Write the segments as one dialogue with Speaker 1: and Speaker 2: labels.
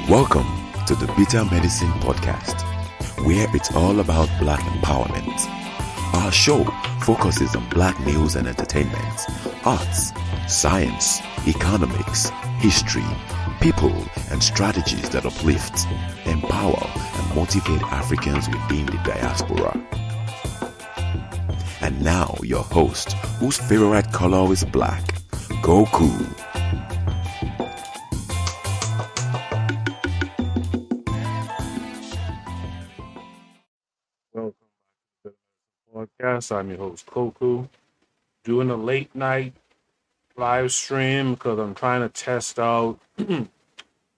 Speaker 1: Welcome to the Bitter Medicine Podcast, where it's all about Black empowerment. Our show focuses on Black news and entertainment, arts, science, economics, history, people, and strategies that uplift, empower, and motivate Africans within the diaspora. And now, your host, whose favorite color is black, Goku.
Speaker 2: Welcome back to the podcast. I'm your host, Koku, doing a late night live stream because I'm trying to test out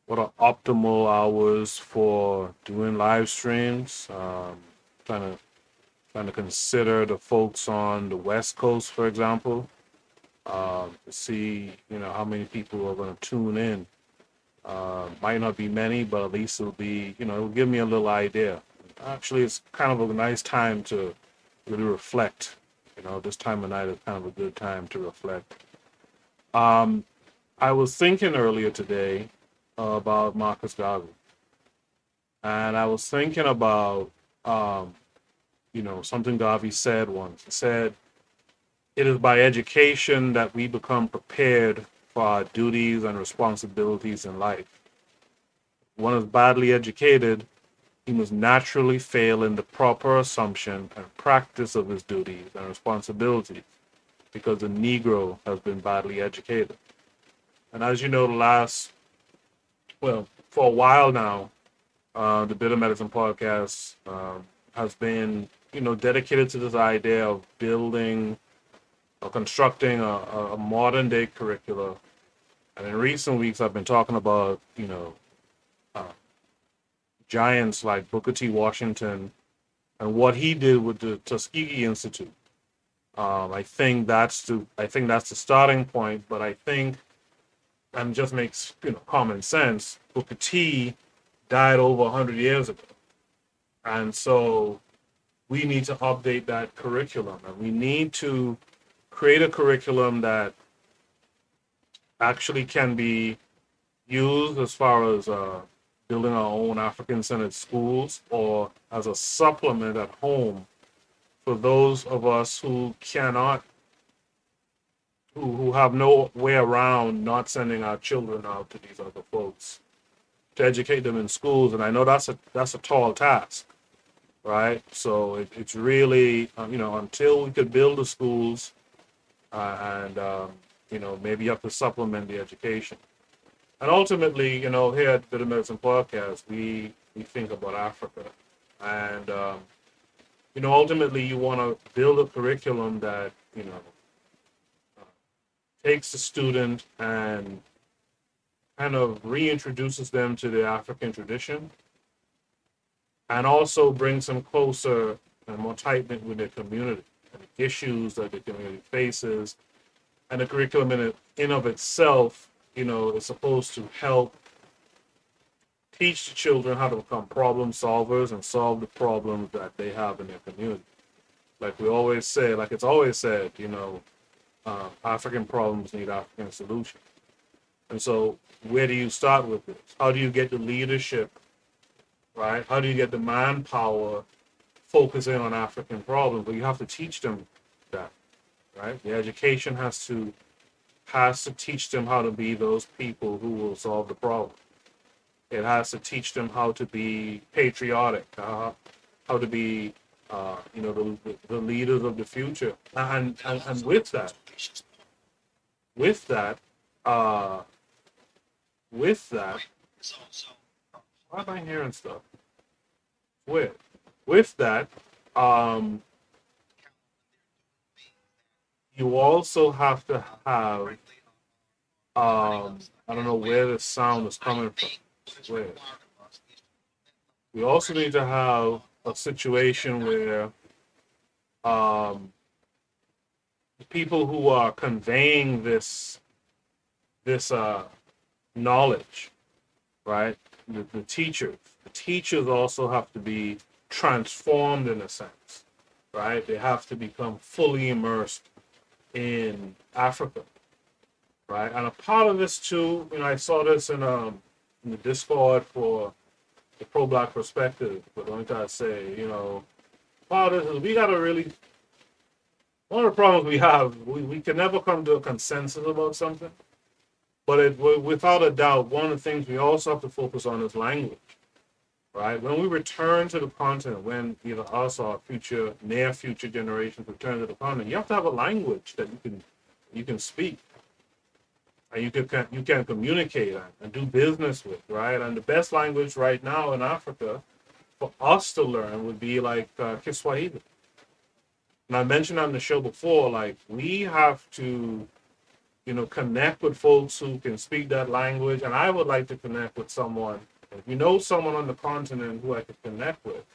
Speaker 2: what are optimal hours for doing live streams. Trying to consider the folks on the West Coast, for example, to see how many people are going to tune in. Might not be many, but at least it'll be it'll give me a little idea. Actually, it's kind of a nice time to really reflect. This time of night is kind of a good time to reflect. I was thinking earlier today about Marcus Garvey, and I was thinking about something Garvey said once. He said, "It is by education that we become prepared for our duties and responsibilities in life. One is badly educated, he must naturally fail in the proper assumption and practice of his duties and responsibilities because the Negro has been badly educated." And as you know, for a while now, the Bitter Medicine podcast has been, dedicated to this idea of building or constructing a modern day curricula. And in recent weeks, I've been talking about, giants like Booker T. Washington and what he did with the Tuskegee Institute. I think that's the starting point, but I think, and just makes common sense, Booker T died over 100 years ago, and so we need to update that curriculum, and we need to create a curriculum that actually can be used as far as building our own African-centered schools, or as a supplement at home for those of us who cannot, who have no way around not sending our children out to these other folks to educate them in schools. And I know that's a tall task, right? So it's really, until we could build the schools and maybe you have to supplement the education. And ultimately, here at the Medicine Podcast, we think about Africa. And, ultimately you want to build a curriculum that, takes the student and kind of reintroduces them to the African tradition and also brings them closer and more tight-knit with their community and the issues that the community faces. And the curriculum in of itself, is supposed to help teach the children how to become problem solvers and solve the problems that they have in their community. Like we always say, like it's always said, African problems need African solutions. And so where do you start with this? How do you get the leadership, right? How do you get the manpower focusing on African problems? But you have to teach them that, right? The education has to teach them how to be those people who will solve the problem. It has to teach them how to be patriotic, how to be, the leaders of the future. And with that, why am I hearing stuff? With that, you also have to have, I don't know where the sound is coming from. Where? We also need to have a situation where the people who are conveying this knowledge, right? The teachers also have to be transformed in a sense, right? They have to become fully immersed in Africa, right? And a part of this too, I saw this in the Discord for the pro-black perspective. But let me say, part of this is we gotta really. One of the problems we have, we can never come to a consensus about something. But without a doubt, one of the things we also have to focus on is language, right? When we return to the continent, when either us or future, near future generations return to the continent, you have to have a language that you can speak, and you can communicate and do business with, right? And the best language right now in Africa for us to learn would be like Kiswahili. And I mentioned on the show before, like we have to connect with folks who can speak that language. And I would like to connect with someone. If you know someone on the continent who I could connect with,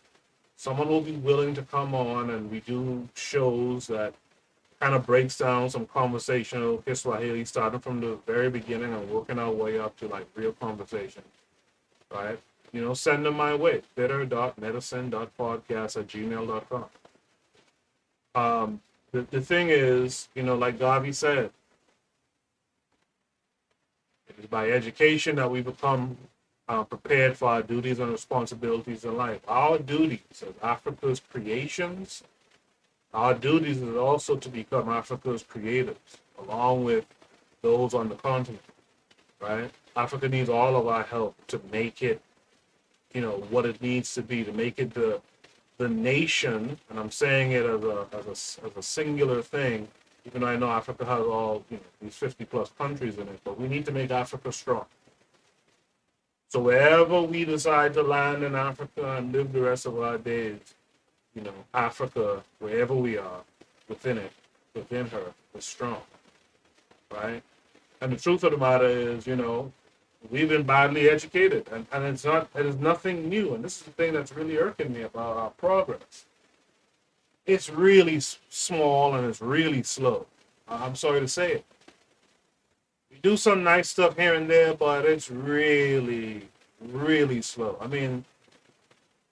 Speaker 2: someone will be willing to come on and we do shows that kind of breaks down some conversational Kiswahili, starting from the very beginning and working our way up to like real conversation, right? Send them my way, bitter.medicine.podcast@gmail.com. The thing is, like Garvey said, it is by education that we become prepared for our duties and responsibilities in life. Our duties as Africa's creations, our duties is also to become Africa's creators, along with those on the continent, right? Africa needs all of our help to make it, what it needs to be, to make it the nation, and I'm saying it as a singular thing, even though I know Africa has all these 50 plus countries in it, but we need to make Africa strong. So wherever we decide to land in Africa and live the rest of our days, Africa, wherever we are, within her, is strong, right? And the truth of the matter is, we've been badly educated, and it is nothing new. And this is the thing that's really irking me about our progress. It's really small and it's really slow. I'm sorry to say it. We do some nice stuff here and there, but it's really, really slow. I mean,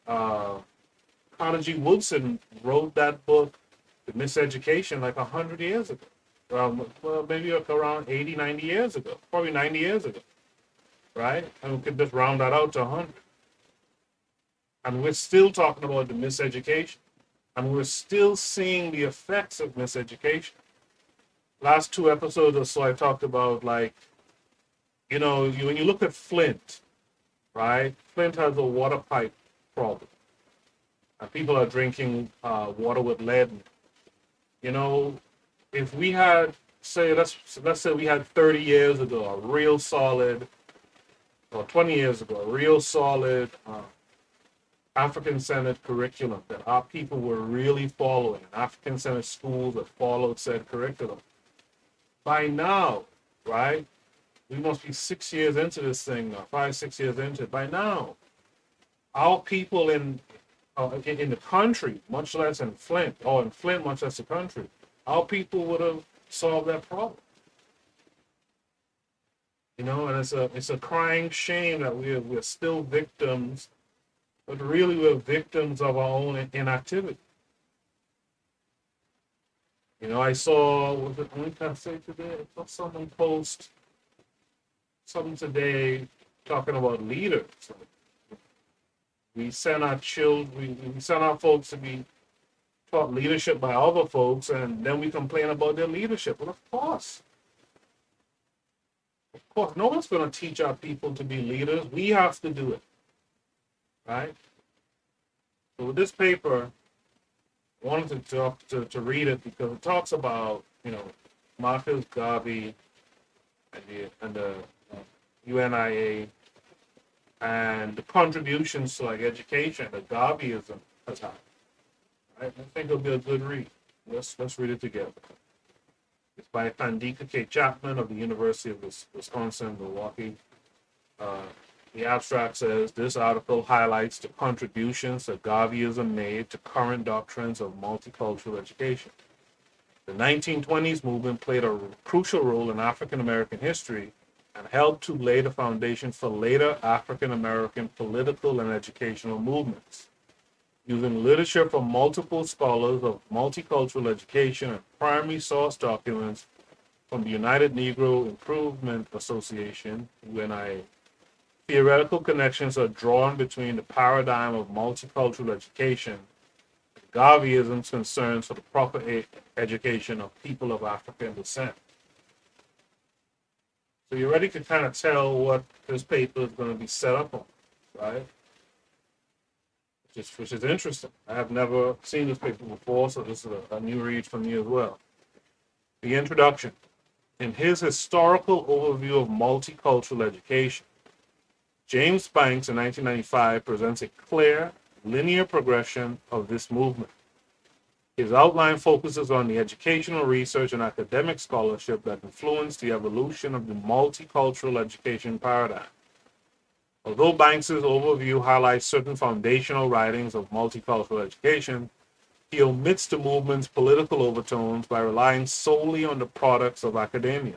Speaker 2: Carter G. Woodson wrote that book, The Miseducation, like 100 years ago. Well, maybe around 80, 90 years ago. Probably 90 years ago. Right? And we could just round that out to 100. And we're still talking about the miseducation. And we're still seeing the effects of miseducation. Last 2 episodes or so, I talked about, like, when you look at Flint, right? Flint has a water pipe problem. And people are drinking water with lead. If we had, let's say we had 30 years ago, a real solid, or 20 years ago, a real solid African-centered curriculum that our people were really following, African-centered schools that followed said curriculum. By now, right, we must be 6 years into this thing now, 5, 6 years into it. By now, our people in the country, much less in Flint, much less the country, our people would have solved that problem. And it's a crying shame that we're still victims, but really we're victims of our own inactivity. I saw, what did I say today? I saw someone post something today talking about leaders. We send our children, we send our folks to be taught leadership by other folks, and then we complain about their leadership. Well, of course, no one's going to teach our people to be leaders. We have to do it, right? So with this paper, I wanted to read it because it talks about, Marcus Garvey and the UNIA and the contributions to like education that Garveyism has had. Right? I think it'll be a good read. Let's read it together. It's by Thandeka K. Chapman of the University of Wisconsin, Milwaukee. The abstract says, this article highlights the contributions that Garveyism made to current doctrines of multicultural education. The 1920s movement played a crucial role in African American history and helped to lay the foundation for later African American political and educational movements. using literature from multiple scholars of multicultural education and primary source documents from the United Negro Improvement Association, UNIA. Theoretical connections are drawn between the paradigm of multicultural education and Garveyism's concerns for the proper education of people of African descent. So you're ready to kind of tell what this paper is going to be set up on, right? Which is interesting. I have never seen this paper before, so this is a new read for me as well. The introduction. In his historical overview of multicultural education, James Banks in 1995 presents a clear, linear progression of this movement. His outline focuses on the educational research and academic scholarship that influenced the evolution of the multicultural education paradigm. Although Banks's overview highlights certain foundational writings of multicultural education, he omits the movement's political overtones by relying solely on the products of academia.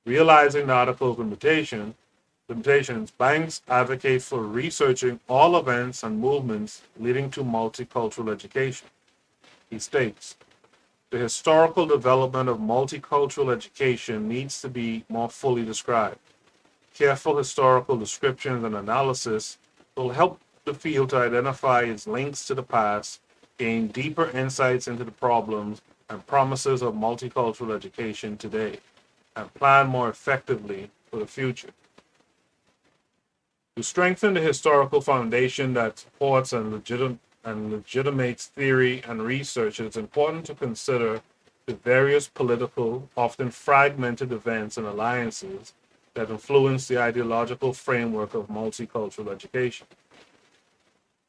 Speaker 2: Realizing the article's limitations, Banks advocates for researching all events and movements leading to multicultural education. He states, the historical development of multicultural education needs to be more fully described. Careful historical descriptions and analysis will help the field to identify its links to the past, gain deeper insights into the problems and promises of multicultural education today, and plan more effectively for the future. To strengthen the historical foundation that supports and legitimates theory and research, it is important to consider the various political, often fragmented events and alliances that influence the ideological framework of multicultural education.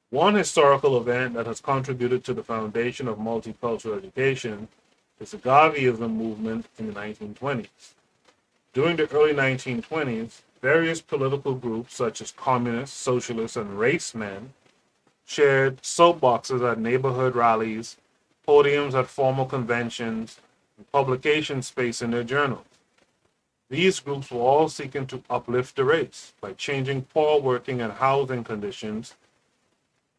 Speaker 2: One historical event that has contributed to the foundation of multicultural education is the Garveyism movement in the 1920s. During the early 1920s, various political groups such as communists, socialists, and racemen shared soapboxes at neighborhood rallies, podiums at formal conventions, and publication space in their journals. These groups were all seeking to uplift the race by changing poor working and housing conditions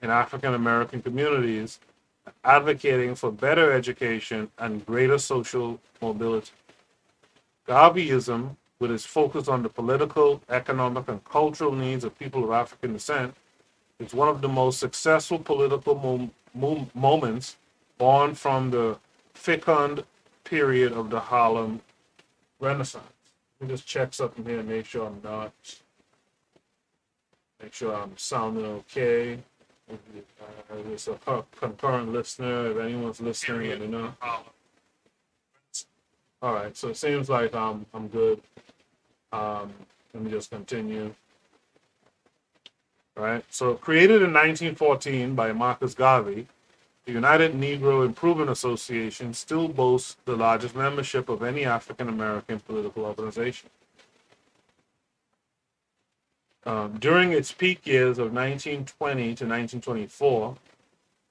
Speaker 2: in African American communities, and advocating for better education and greater social mobility. Garveyism, with its focus on the political, economic, and cultural needs of people of African descent, is one of the most successful political moments born from the fecund period of the Harlem Renaissance. Let me just check something here and make sure I'm sounding okay. There's a concurrent listener. If anyone's listening, let me know. All right, so it seems like I'm good. Let me just continue. All right, so created in 1914 by Marcus Garvey, the United Negro Improvement Association still boasts the largest membership of any African American political organization. During its peak years of 1920 to 1924,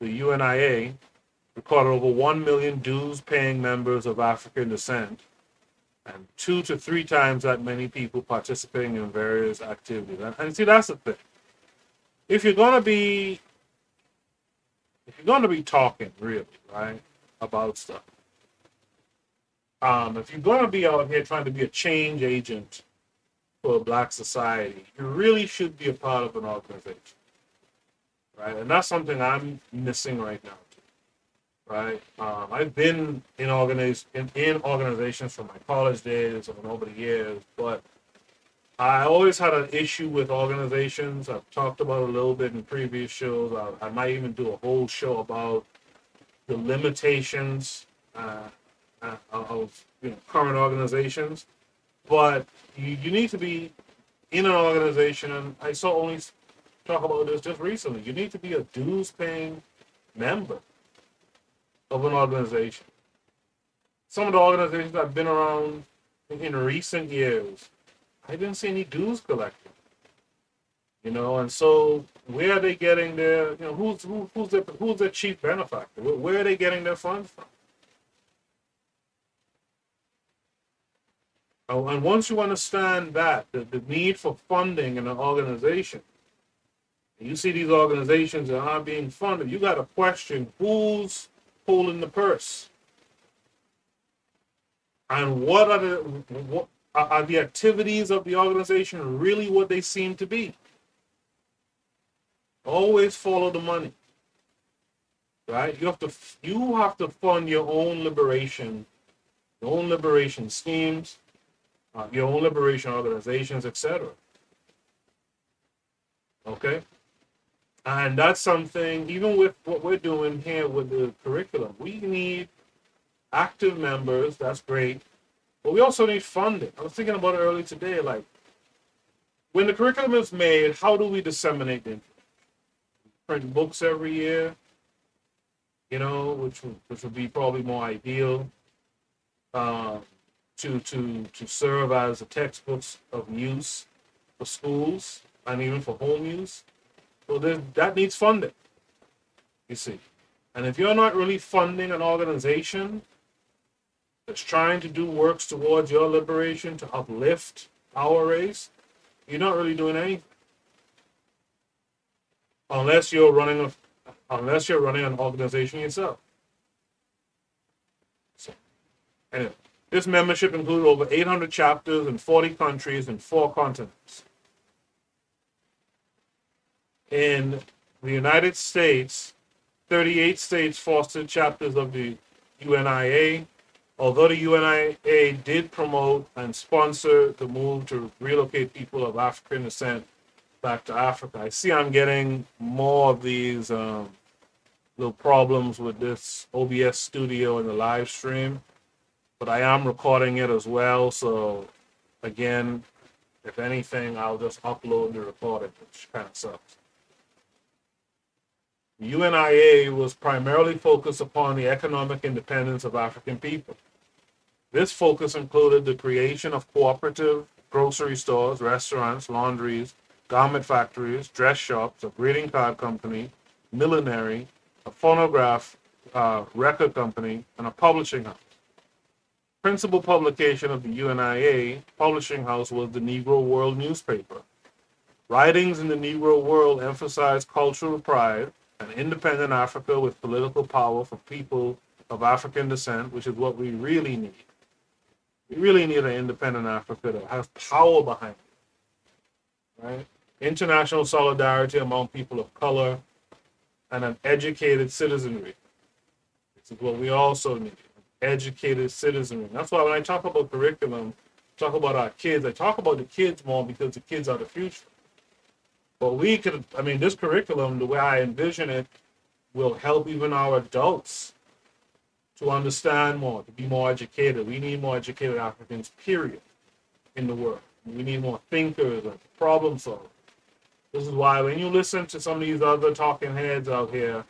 Speaker 2: the UNIA recorded over 1 million dues-paying members of African descent and 2 to 3 times that many people participating in various activities. And see, that's the thing. If you're gonna be talking really, right, about stuff, if you're gonna be out here trying to be a change agent for Black society, you really should be a part of an organization, right? And that's something I'm missing right now, right? I've been in organizations from my college days and over the years, but I always had an issue with organizations. I've talked about it a little bit in previous shows. I might even do a whole show about the limitations of current organizations. But you need to be in an organization, and I saw only talk about this just recently. You need to be a dues-paying member of an organization. Some of the organizations that have been around in recent years, I didn't see any dues collected. And so where are they getting their, who's their chief benefactor? Where are they getting their funds from? And once you understand that, the need for funding in an organization, You see these organizations that aren't being funded, you got to question who's holding the purse and what are the activities of the organization really what they seem to be. Always follow the money, right? You have to fund your own liberation schemes, your own liberation organizations, etc. Okay. And that's something, even with what we're doing here with the curriculum, we need active members. That's great. But we also need funding. I was thinking about it earlier today. Like, when the curriculum is made, how do we disseminate the information? Print books every year, which would be probably more ideal to serve as the textbooks of use for schools and even for home use. Well, that needs funding, you see. And if you're not really funding an organization that's trying to do works towards your liberation to uplift our race, you're not really doing anything. Unless you're running an organization yourself. So, anyway, this membership includes over 800 chapters in 40 countries and 4 continents. In the United States, 38 states fostered chapters of the UNIA. Although the UNIA did promote and sponsor the move to relocate people of African descent back to Africa. I see I'm getting more of these little problems with this OBS studio and the live stream, but I am recording it as well. So again, if anything, I'll just upload the recording, which kind of sucks. UNIA was primarily focused upon the economic independence of African people. This focus included the creation of cooperative grocery stores, restaurants, laundries, garment factories, dress shops, a greeting card company, millinery, a phonograph record company, and a publishing house. Principal publication of the UNIA publishing house was the Negro World newspaper. Writings in the Negro World emphasized cultural pride, an independent Africa with political power for people of African descent, which is what we really need. We really need an independent Africa that has power behind it, right? International solidarity among people of color, and an educated citizenry. This is what we also need, educated citizenry. That's why when I talk about curriculum, talk about our kids, I talk about the kids more because the kids are the future. But this curriculum, the way I envision it, will help even our adults to understand more, to be more educated. We need more educated Africans, period, in the world. We need more thinkers and problem solvers. This is why when you listen to some of these other talking heads out here,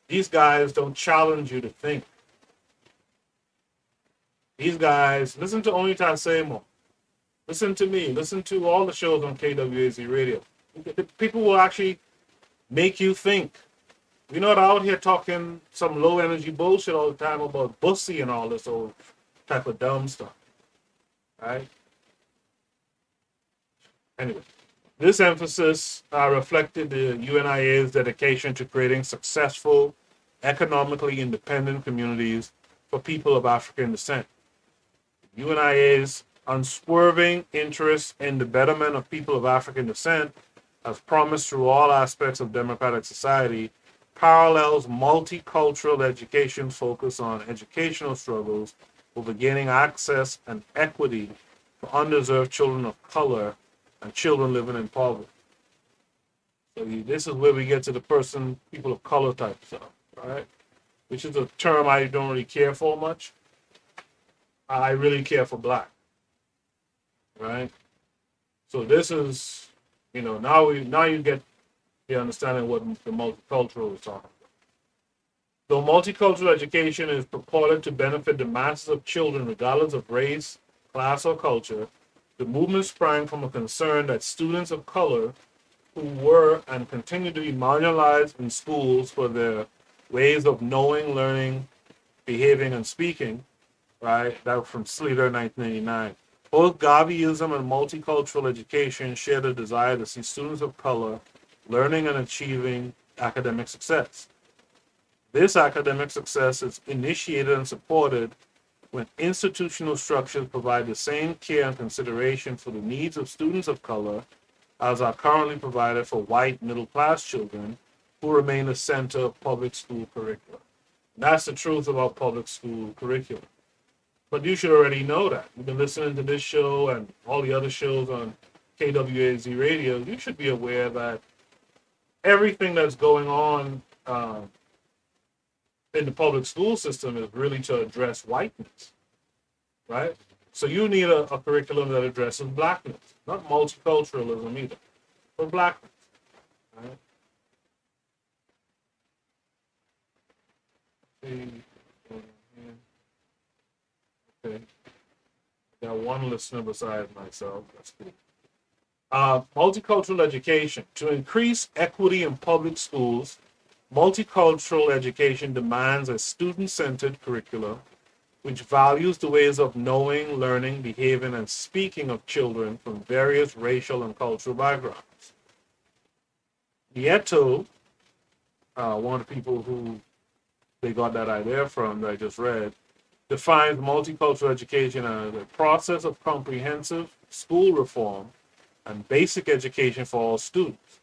Speaker 2: these guys don't challenge you to think. These guys, listen to Onita Seymour. Listen to me. Listen to all the shows on KWAZ radio. People will actually make you think. We're not out here talking some low energy bullshit all the time about bussy and all this old type of dumb stuff. Right? Anyway, this emphasis reflected the UNIA's dedication to creating successful, economically independent communities for people of African descent. UNIA's unswerving interest in the betterment of people of African descent, as promised through all aspects of democratic society, parallels multicultural education's focus on educational struggles over gaining access and equity for underserved children of color and children living in poverty. So this is where we get to the people of color type stuff, right? Which is a term I don't really care for much. I really care for black, right? So this is, now you get the understanding what the multicultural is talking about. Though multicultural education is purported to benefit the masses of children regardless of race, class, or culture, the movement sprang from a concern that students of color who were and continue to be marginalized in schools for their ways of knowing, learning, behaving, and speaking, right? That was from Sleater, 1989. Both Garveyism and multicultural education share the desire to see students of color learning and achieving academic success. This academic success is initiated and supported when institutional structures provide the same care and consideration for the needs of students of color as are currently provided for white middle-class children who remain the center of public school curricula. That's the truth about public school curriculum. But you should already know that. You've been listening to this show and all the other shows on KWAZ radio. You should be aware that everything that's going on in the public school system is really to address whiteness, right? So you need a curriculum that addresses blackness, not multiculturalism either, but blackness, right? Okay. Got one listener besides myself. That's cool. Multicultural education. To increase equity in public schools, multicultural education demands a student-centered curriculum which values the ways of knowing, learning, behaving, and speaking of children from various racial and cultural backgrounds. Nieto, one of the people who they got that idea from that I just read, defines multicultural education as a process of comprehensive school reform and basic education for all students.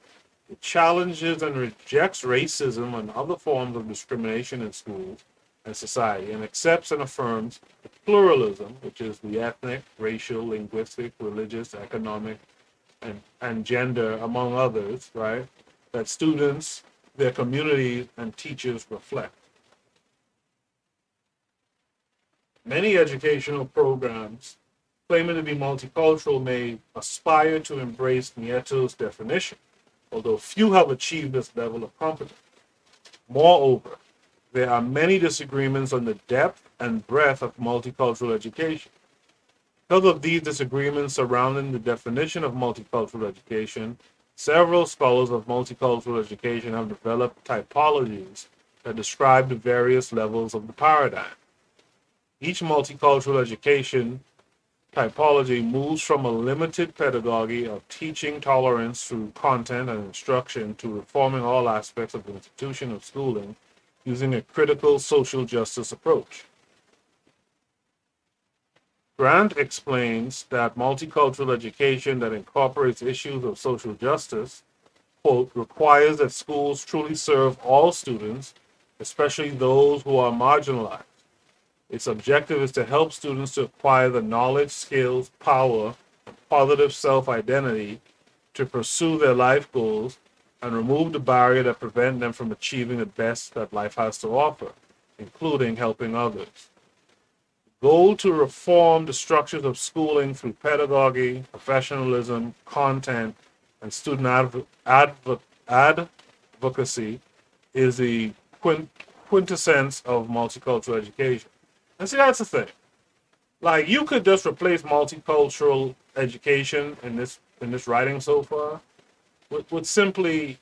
Speaker 2: It challenges and rejects racism and other forms of discrimination in schools and society and accepts and affirms pluralism, which is the ethnic, racial, linguistic, religious, economic, and gender, among others, right, that students, their communities, and teachers reflect. Many educational programs claiming to be multicultural may aspire to embrace Nieto's definition, although few have achieved this level of competence. Moreover, there are many disagreements on the depth and breadth of multicultural education. Because of these disagreements surrounding the definition of multicultural education, several scholars of multicultural education have developed typologies that describe the various levels of the paradigm. Each multicultural education typology moves from a limited pedagogy of teaching tolerance through content and instruction to reforming all aspects of the institution of schooling using a critical social justice approach. Grant explains that multicultural education that incorporates issues of social justice, quote, requires that schools truly serve all students, especially those who are marginalized. Its objective is to help students to acquire the knowledge, skills, power, and positive self-identity to pursue their life goals and remove the barrier that prevent them from achieving the best that life has to offer, including helping others. The goal to reform the structures of schooling through pedagogy, professionalism, content, and student advocacy is the quintessence of multicultural education. And see, that's the thing. Like, you could just replace multicultural education in this writing so far with simply,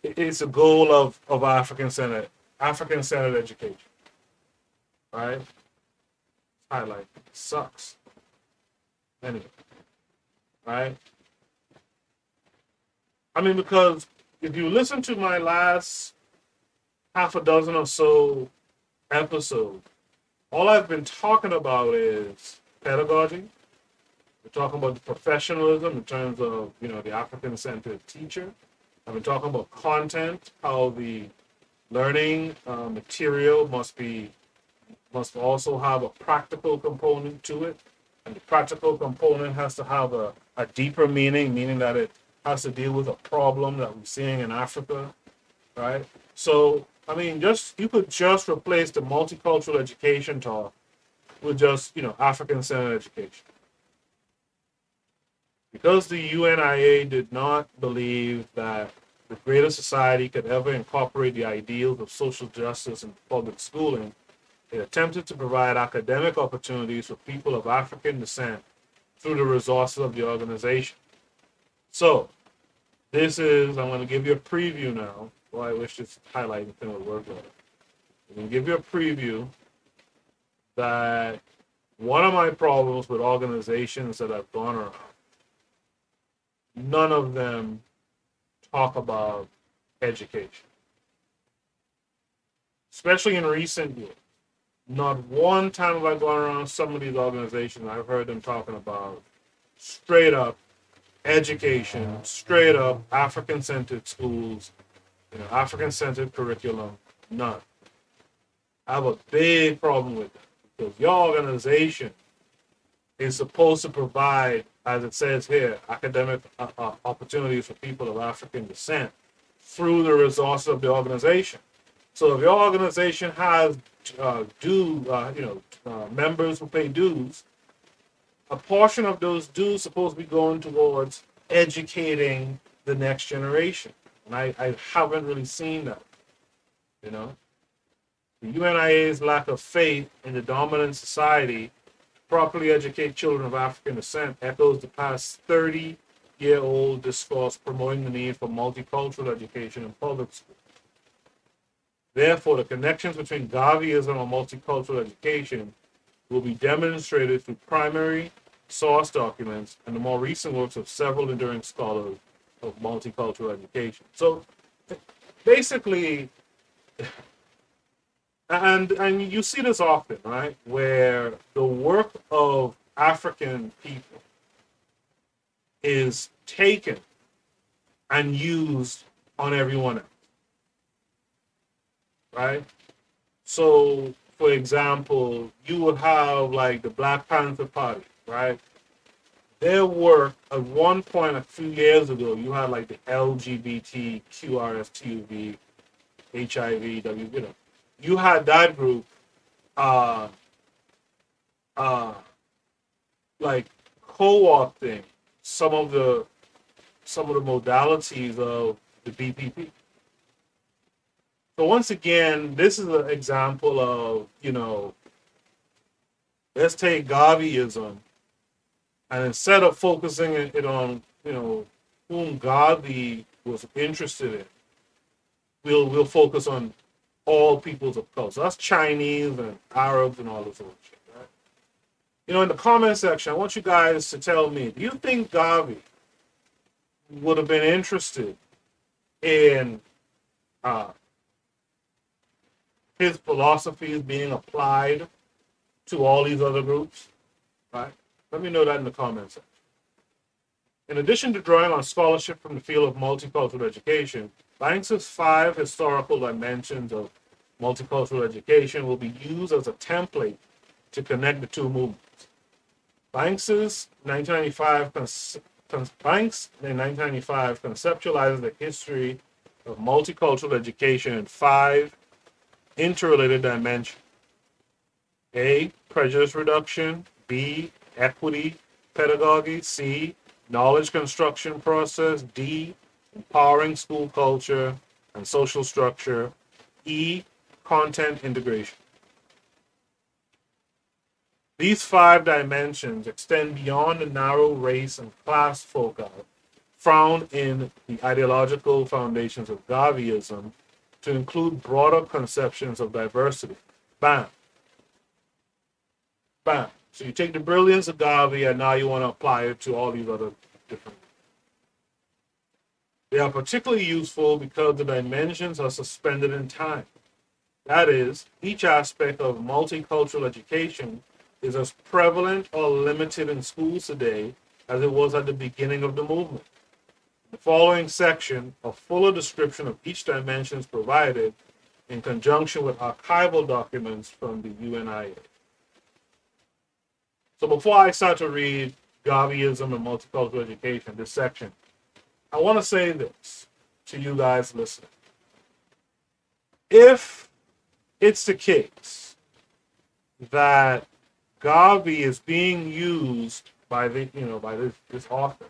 Speaker 2: it's a goal of African-centered education, right? Highlight sucks. Anyway, right? I mean, because if you listen to my last half a dozen or so episodes, all I've been talking about is pedagogy. We're talking about the professionalism in terms of, the African-centered teacher. I've been talking about content, how the learning material must also have a practical component to it. And the practical component has to have a deeper meaning that it has to deal with a problem that we're seeing in Africa, right? So, I mean, you could just replace the multicultural education talk with just, African-centered education. Because the UNIA did not believe that the greater society could ever incorporate the ideals of social justice in public schooling, it attempted to provide academic opportunities for people of African descent through the resources of the organization. So, I'm going to give you a preview now. Well, I wish this highlighting thing would work better. I'm going to give you a preview that one of my problems with organizations that I've gone around, none of them talk about education, especially in recent years. Not one time have I gone around some of these organizations, I've heard them talking about straight up education, straight up African-centered schools, African-centered curriculum. None. I have a big problem with that because your organization is supposed to provide, as it says here, academic opportunities for people of African descent through the resources of the organization. So if your organization has members who pay dues, a portion of those dues supposed to be going towards educating the next generation. And I haven't really seen that, The UNIA's lack of faith in the dominant society to properly educate children of African descent echoes the past 30-year-old discourse promoting the need for multicultural education in public schools. Therefore, the connections between Garveyism and multicultural education will be demonstrated through primary source documents and the more recent works of several enduring scholars of multicultural education. So basically, and you see this often, right, where the work of African people is taken and used on everyone else, right? So, for example, you would have like the Black Panther Party, right? Their work at one point a few years ago, you had like the LGBT, QRSTUV, HIV, you had that group, like co-opting some of the modalities of the BPP. So once again, this is an example of, let's take Garveyism, and instead of focusing it on, whom Garvey was interested in, we'll focus on all peoples of color. So that's Chinese and Arabs and all this other shit, right? In the comment section, I want you guys to tell me, do you think Garvey would have been interested in his philosophies being applied to all these other groups? Right? Let me know that in the comment section. In addition to drawing on scholarship from the field of multicultural education, Banks's 5 historical dimensions of multicultural education will be used as a template to connect the two movements. Banks in 1995 conceptualizes the history of multicultural education in 5 interrelated dimensions. A, prejudice reduction. B, equity pedagogy. C, knowledge construction process. D, empowering school culture and social structure. E, content integration. These 5 dimensions extend beyond the narrow race and class foci found in the ideological foundations of Garveyism to include broader conceptions of diversity. Bam. Bam. So you take the brilliance of Garvey and now you want to apply it to all these other different. They are particularly useful because the dimensions are suspended in time. That is, each aspect of multicultural education is as prevalent or limited in schools today as it was at the beginning of the movement. In the following section, a fuller description of each dimension is provided in conjunction with archival documents from the UNIA. So before I start to read Garveyism and multicultural education, this section, I want to say this to you guys listening. If it's the case that Garvey is being used by this author,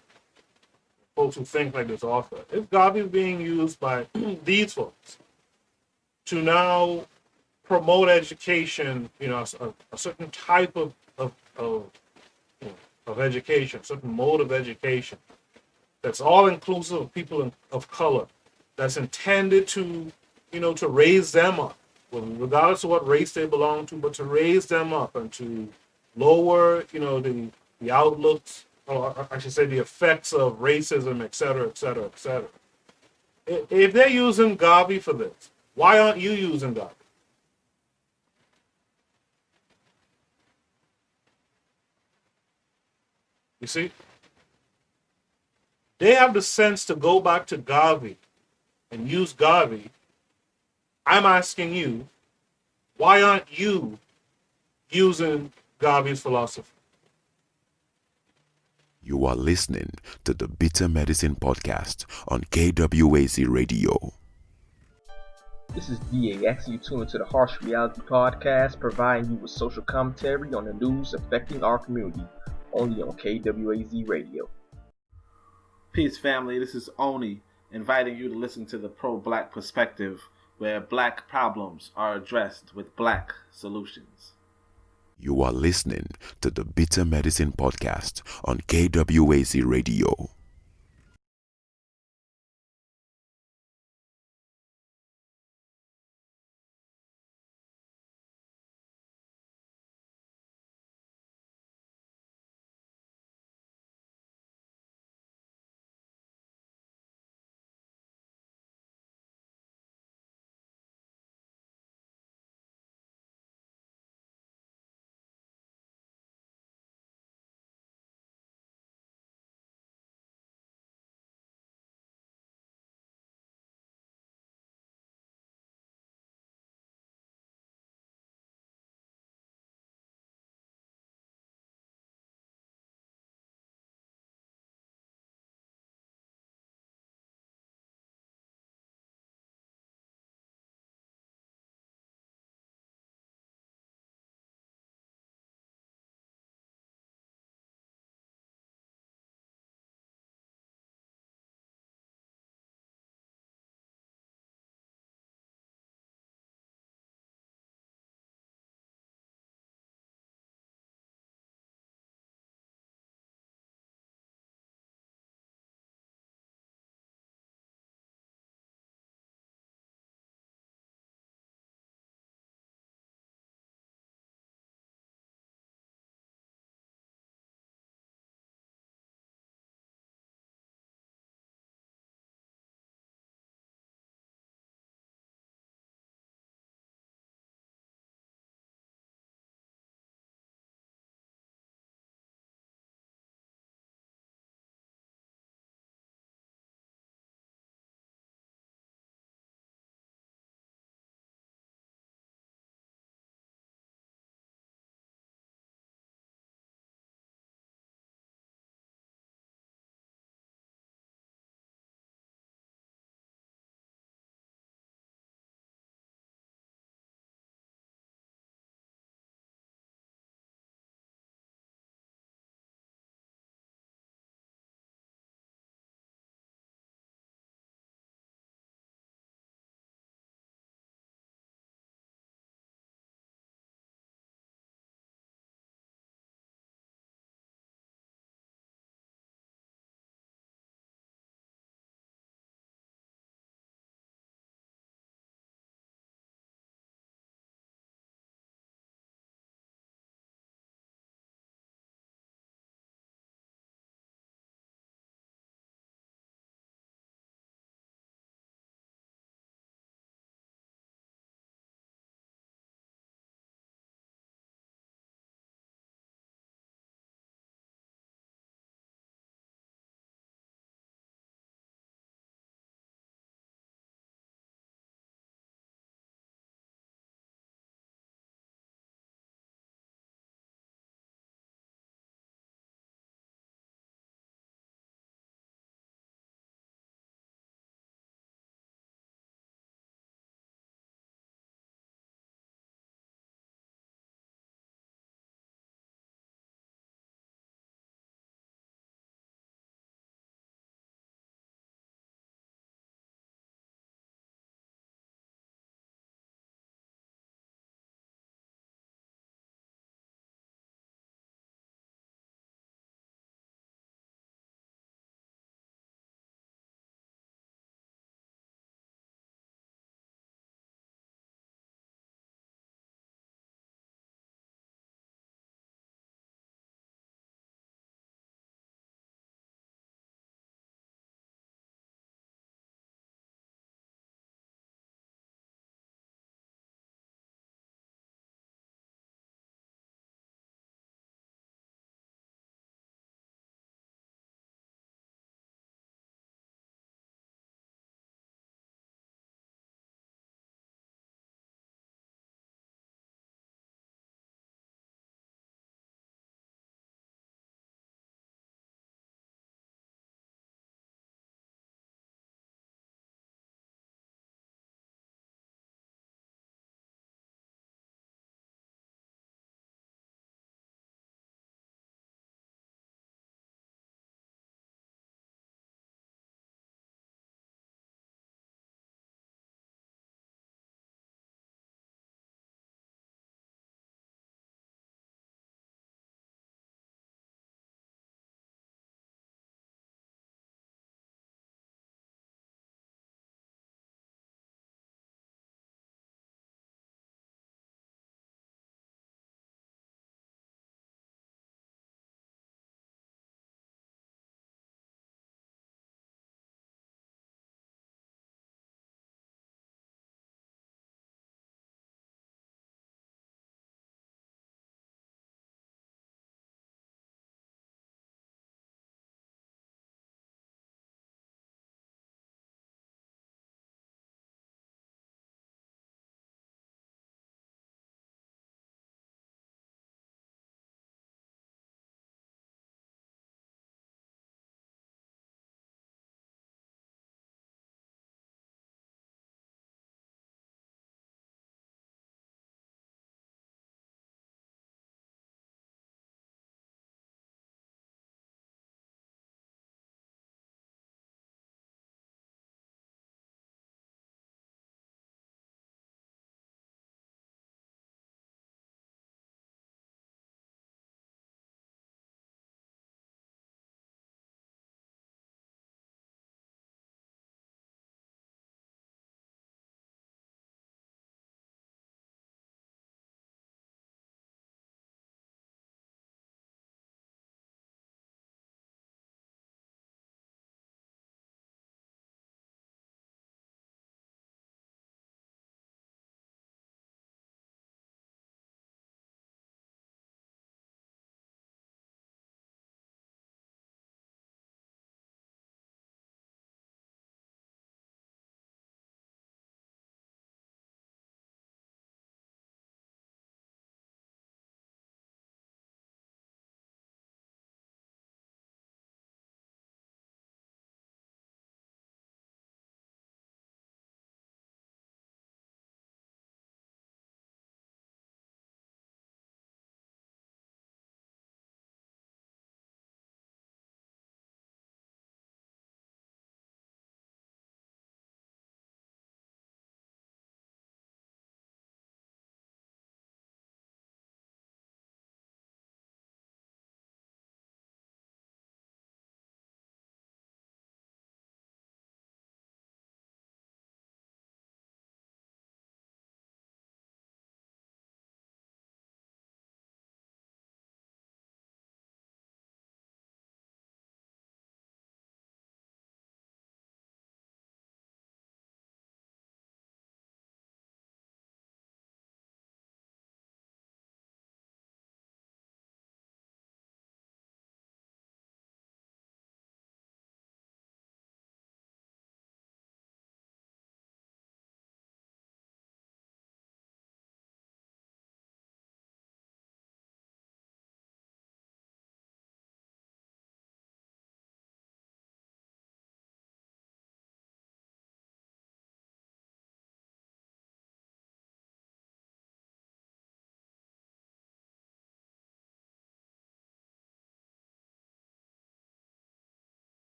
Speaker 2: folks who think like this author, if Garvey is being used by these folks to now promote education, a certain type of education, certain mode of education that's all inclusive of people of color, that's intended to, to raise them up, regardless of what race they belong to, but to raise them up and to lower, the outlooks, or I should say the effects of racism, et cetera, et cetera, et cetera. If they're using Garvey for this, why aren't you using Garvey? You see, they have the sense to go back to Garvey and use Garvey. I'm asking you, why aren't you using Garvey's philosophy?
Speaker 1: You are listening to the Bitter Medicine Podcast on KWAZ Radio.
Speaker 3: This is DAX. You tune into the Harsh Reality Podcast, providing you with social commentary on the news affecting our community, only on KWAZ Radio.
Speaker 4: Peace, family. This is Oni, inviting you to listen to the pro-black perspective, where black problems are addressed with black solutions.
Speaker 1: You are listening to the Bitter Medicine Podcast on KWAZ Radio.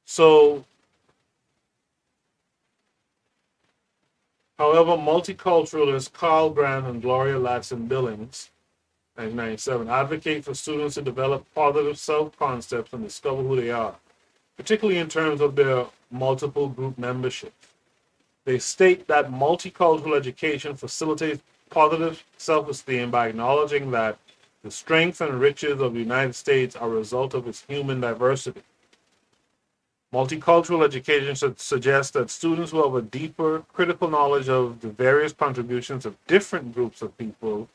Speaker 2: So, however, multiculturalists Carl Grant and Gloria Ladson Billings, 1997, advocate for students to develop positive self-concepts and discover who they are, particularly in terms of their multiple group membership. They state that multicultural education facilitates positive self-esteem by acknowledging that the strength and riches of the United States are a result of its human diversity. Multicultural education suggests that students will have a deeper critical knowledge of the various contributions of different groups of people,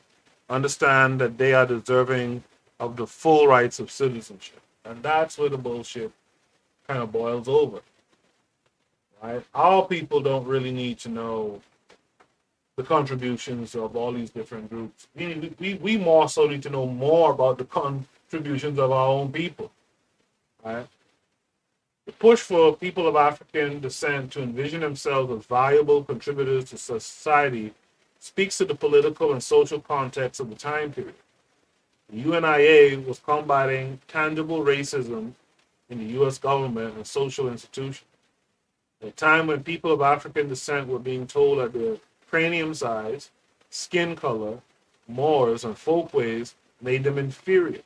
Speaker 2: understand that they are deserving of the full rights of citizenship. And that's where the bullshit kind of boils over. Right? Our people don't really need to know the contributions of all these different groups. We more so need to know more about the contributions of our own people. Right? The push for people of African descent to envision themselves as valuable contributors to society speaks to the political and social context of the time period. The UNIA was combating tangible racism in the U.S. government and social institutions. At a time when people of African descent were being told that their cranium size, skin color, mores, and folkways made them inferior.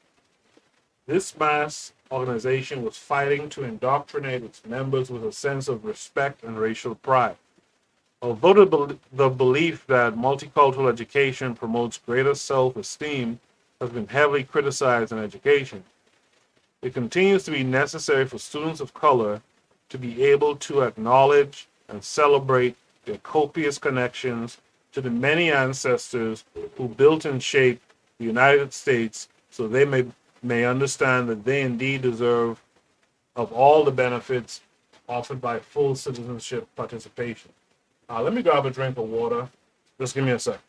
Speaker 2: This mass organization was fighting to indoctrinate its members with a sense of respect and racial pride. Although the belief that multicultural education promotes greater self-esteem has been heavily criticized in education, it continues to be necessary for students of color to be able to acknowledge and celebrate their copious connections to the many ancestors who built and shaped the United States, so they may understand that they indeed deserve of all the benefits offered by full citizenship participation. Let me grab a drink of water. Just give me a sec.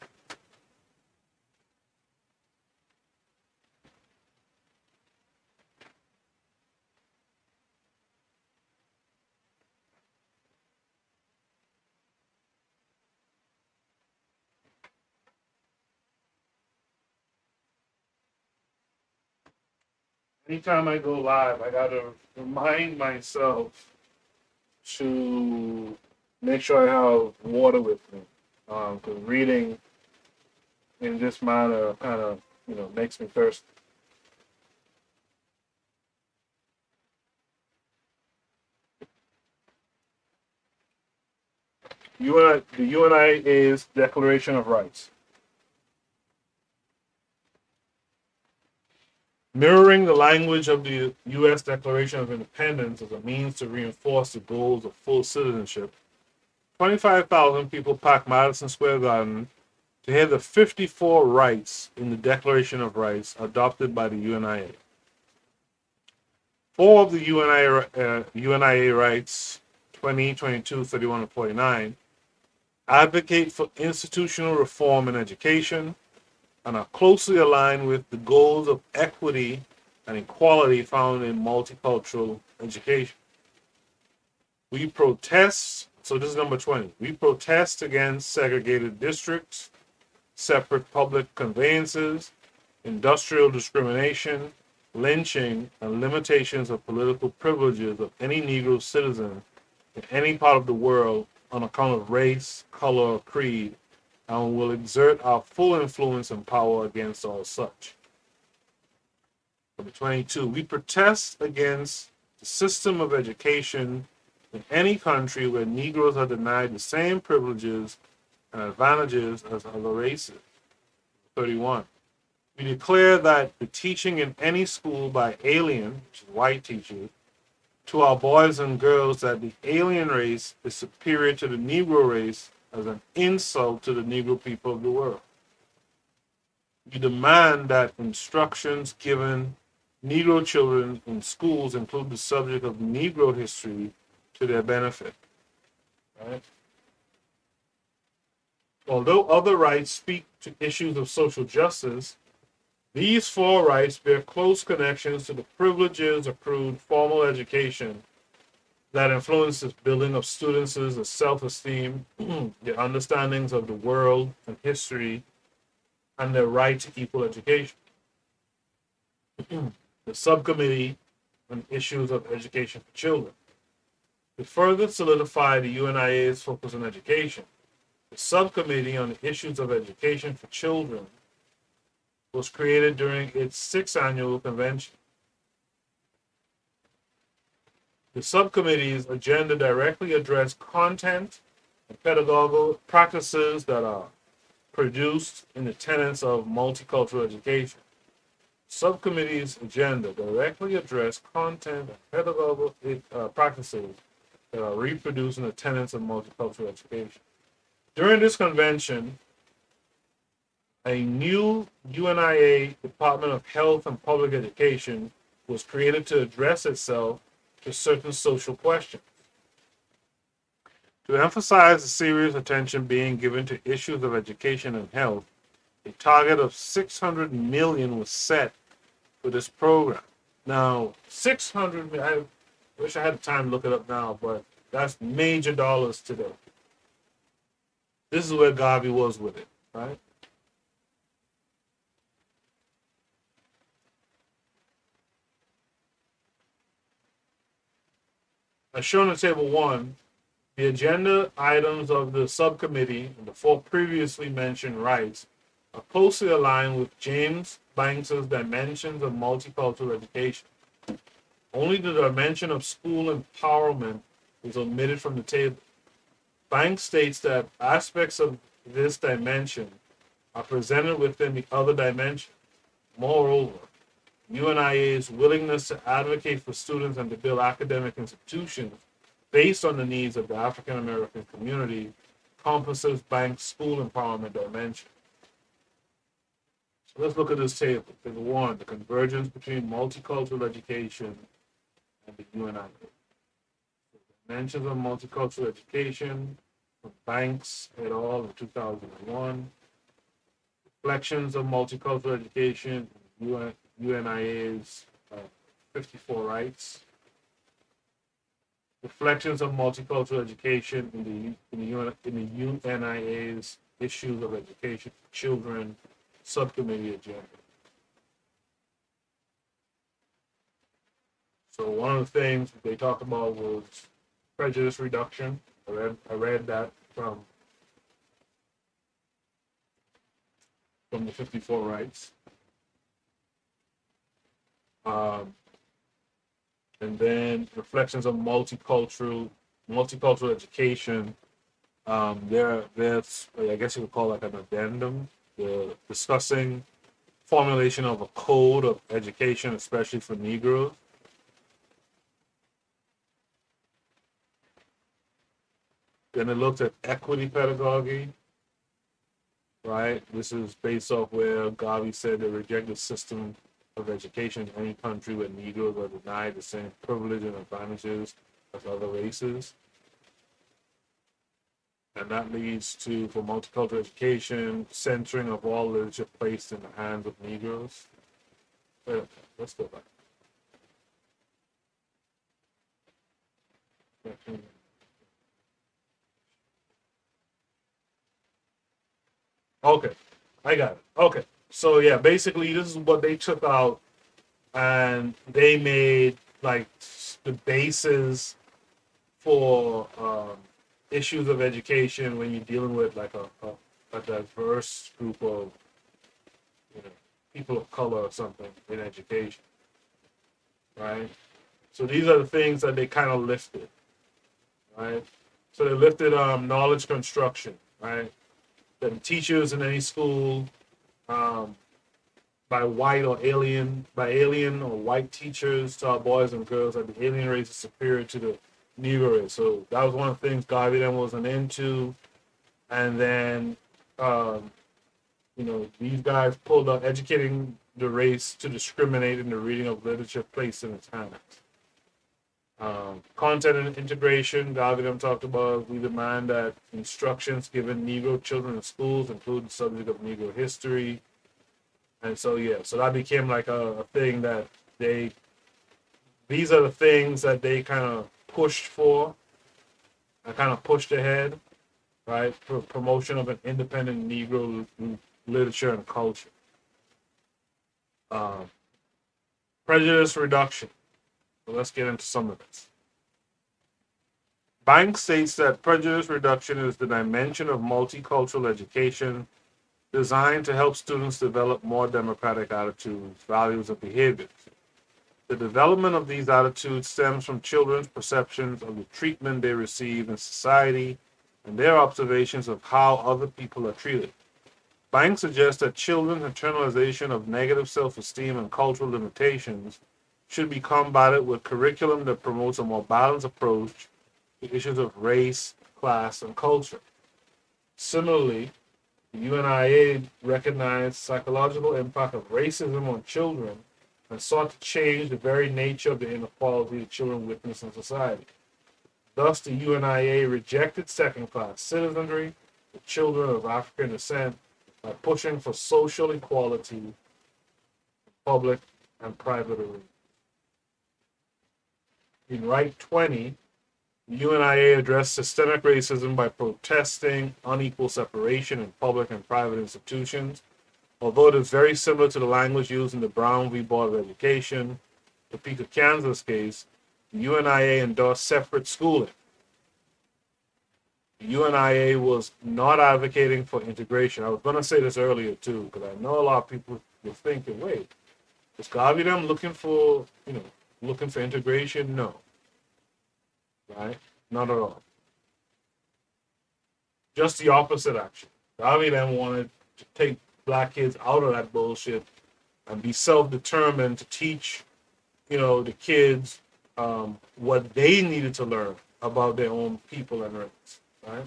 Speaker 2: Anytime I go live, I gotta remind myself to make sure I have water with me. Because reading in this manner kind of, makes me thirsty. The UNIA's Declaration of Rights. Mirroring the language of the U.S. Declaration of Independence as a means to reinforce the goals of full citizenship, 25,000 people packed Madison Square Garden to hear the 54 rights in the Declaration of Rights adopted by the UNIA. Four of the UNIA rights, 20, 22, 31, and 49, advocate for institutional reform in education, and are closely aligned with the goals of equity and equality found in multicultural education. We protest, so this is number 20, we protest against segregated districts, separate public conveyances, industrial discrimination, lynching, and limitations of political privileges of any Negro citizen in any part of the world on account of race, color, or creed, and will exert our full influence and power against all such. Number 22, we protest against the system of education in any country where Negroes are denied the same privileges and advantages as other races. 31, we declare that the teaching in any school by alien, which is white teachers, to our boys and girls that the alien race is superior to the Negro race as an insult to the Negro people of the world. We demand that instructions given Negro children in schools include the subject of Negro history to their benefit. Right? Although other rights speak to issues of social justice, these four rights bear close connections to the privileges accrued formal education that influences building of students' self-esteem, their understandings of the world and history, and their right to equal education. The Subcommittee on issues of education for children. To further solidify the UNIA's focus on education, the Subcommittee on the Issues of Education for Children was created during its 6th annual convention. The subcommittee's agenda directly addressed content and pedagogical practices that are produced in the tenets of multicultural education. Subcommittee's agenda directly addressed content and pedagogical practices that are reproduced in the tenets of multicultural education. During this convention, a new UNIA Department of Health and Public Education was created to address itself to certain social questions. To emphasize the serious attention being given to issues of education and health, a target of $600 million was set for this program. Now, 600 million, I wish I had the time to look it up now, but that's major dollars today. This is where Garvey was with it, right? As shown in Table 1, the agenda items of the subcommittee and the 4 previously mentioned rights are closely aligned with James Banks's dimensions of multicultural education. Only the dimension of school empowerment is omitted from the table. Banks states that aspects of this dimension are presented within the other dimension. Moreover, UNIA's willingness to advocate for students and to build academic institutions based on the needs of the African American community encompasses Banks' school empowerment dimension. So let's look at this table. Table 1, the convergence between multicultural education and the UNIA. Dimensions of multicultural education from Banks et al. In 2001. Reflections of multicultural education, UNIA's 54 rights. Reflections of multicultural education in the UNIA's issues of education for children subcommittee agenda. So one of the things they talked about was prejudice reduction. I read that from the 54 rights. And then reflections of multicultural education. There's I guess you would call it like an addendum, discussing formulation of a code of education, especially for Negroes. Then it looked at equity pedagogy, right? This is based off where Garvey said they reject the system of education in any country where Negroes are denied the same privilege and advantages as other races. And that leads to, for multicultural education, centering of all literature placed in the hands of Negroes. Let's go back. Okay, I got it. Okay, so yeah, basically this is what they took out, and they made like the basis for issues of education when you're dealing with like a diverse group of people of color or something in education, right? So these are the things that they kind of lifted, right? So they lifted knowledge construction, right? That teachers in any school by alien or white teachers taught boys and girls that the alien race is superior to the Negro race. So that was one of the things Garvey then wasn't into. And then, these guys pulled out educating the race to discriminate in the reading of literature placed in its hands. Content and integration, Garvey then talked about, we demand that instructions given Negro children in schools include the subject of Negro history. And so, so that became like a thing that these are the things that they kind of pushed for and kind of pushed ahead, right, for promotion of an independent Negro literature and culture. Prejudice reduction. So let's get into some of this. Banks states that prejudice reduction is the dimension of multicultural education designed to help students develop more democratic attitudes, values, and behaviors. The development of these attitudes stems from children's perceptions of the treatment they receive in society and their observations of how other people are treated. Banks suggest that children's internalization of negative self-esteem and cultural limitations should be combated with curriculum that promotes a more balanced approach to issues of race, class, and culture. Similarly, the UNIA recognized psychological impact of racism on children and sought to change the very nature of the inequality that children witness in society. Thus, the UNIA rejected second-class citizenry for children of African descent by pushing for social equality in public and private arenas. In Right 20, the UNIA addressed systemic racism by protesting unequal separation in public and private institutions. Although it is very similar to the language used in the Brown v. Board of Education, Topeka, Kansas case, the UNIA endorsed separate schooling. The UNIA was not advocating for integration. I was going to say this earlier too, because I know a lot of people were thinking, wait, is Garveyism looking for integration? No. Right? Not at all. Just the opposite, actually. Garveyism wanted to take black kids out of that bullshit and be self-determined to teach, the kids what they needed to learn about their own people and race, right?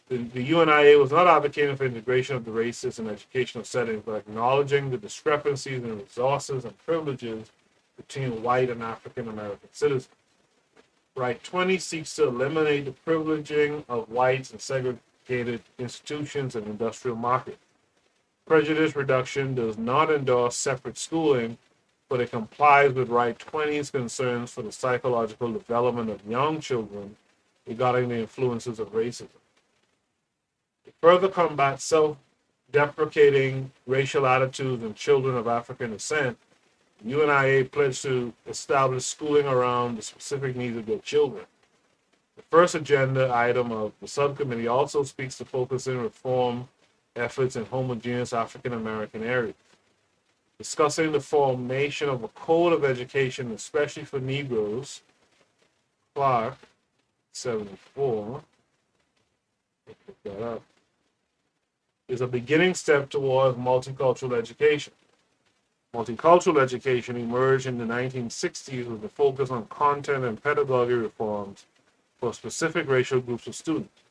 Speaker 2: The UNIA was not advocating for integration of the races in educational settings, but acknowledging the discrepancies in resources and privileges between white and African American citizens. Right 20 seeks to eliminate the privileging of whites in segregated institutions and industrial markets. Prejudice reduction does not endorse separate schooling, but it complies with Right 20's concerns for the psychological development of young children regarding the influences of racism. To further combat self-deprecating racial attitudes in children of African descent, UNIA pledged to establish schooling around the specific needs of their children. The first agenda item of the subcommittee also speaks to focusing reform efforts in homogeneous African American areas, discussing the formation of a code of education, especially for Negroes. Clark, 74, pick that up, is a beginning step towards multicultural education. Multicultural education emerged in the 1960s with a focus on content and pedagogy reforms for specific racial groups of students.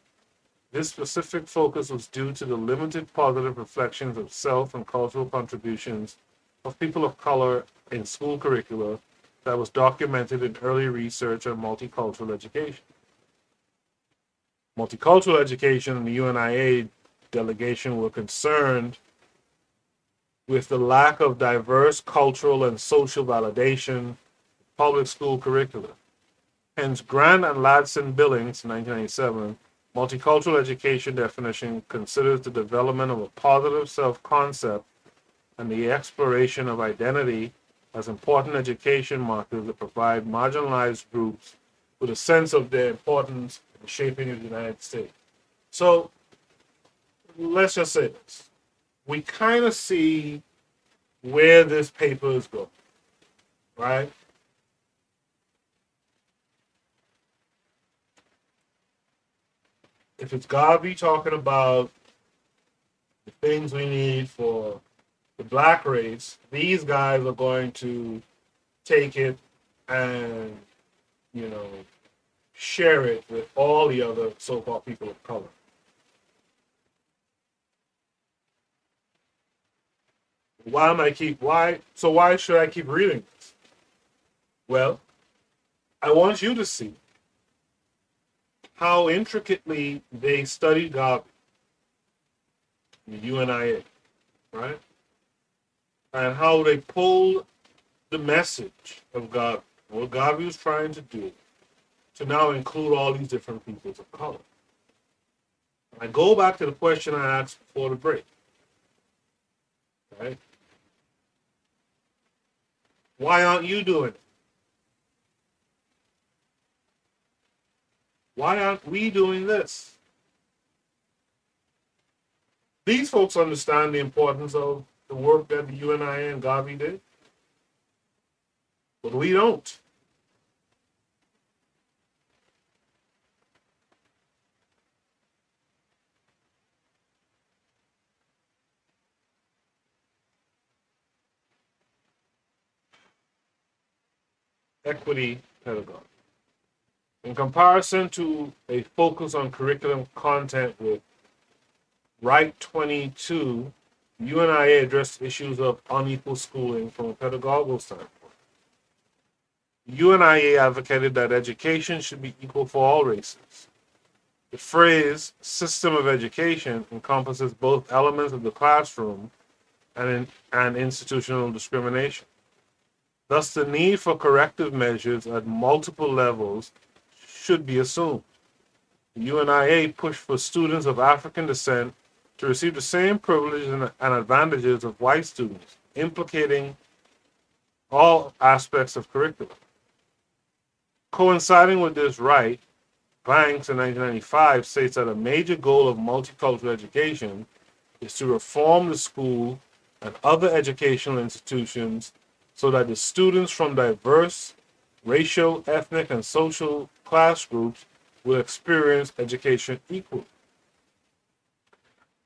Speaker 2: This specific focus was due to the limited positive reflections of self and cultural contributions of people of color in school curricula that was documented in early research on multicultural education. Multicultural education and the UNIA delegation were concerned with the lack of diverse cultural and social validation public school curricula. Hence, Grant and Ladson Billings, 1997, multicultural education definition considers the development of a positive self-concept and the exploration of identity as important education markers that provide marginalized groups with a sense of their importance in shaping the United States. So, let's just say this. We kind of see where this paper is going, right? If it's Garvey talking about the things we need for the black race, these guys are going to take it and, share it with all the other so-called people of color. Why should I keep reading this? Well, I want you to see how intricately they studied Garvey, the UNIA, right? And how they pulled the message of Garvey, what Garvey was trying to do, to now include all these different peoples of color. I go back to the question I asked before the break, right? Why aren't you doing it? Why aren't we doing this? These folks understand the importance of the work that the UNIA and Garvey did, but we don't. Equity pedagogy. In comparison to a focus on curriculum content with Right 22, UNIA addressed issues of unequal schooling from a pedagogical standpoint. UNIA advocated that education should be equal for all races. The phrase system of education encompasses both elements of the classroom and institutional discrimination. Thus, the need for corrective measures at multiple levels should be assumed. The UNIA pushed for students of African descent to receive the same privileges and advantages of white students, implicating all aspects of curriculum. Coinciding with this right, Banks in 1995 states that a major goal of multicultural education is to reform the school and other educational institutions so that the students from diverse racial, ethnic, and social class groups will experience education equally.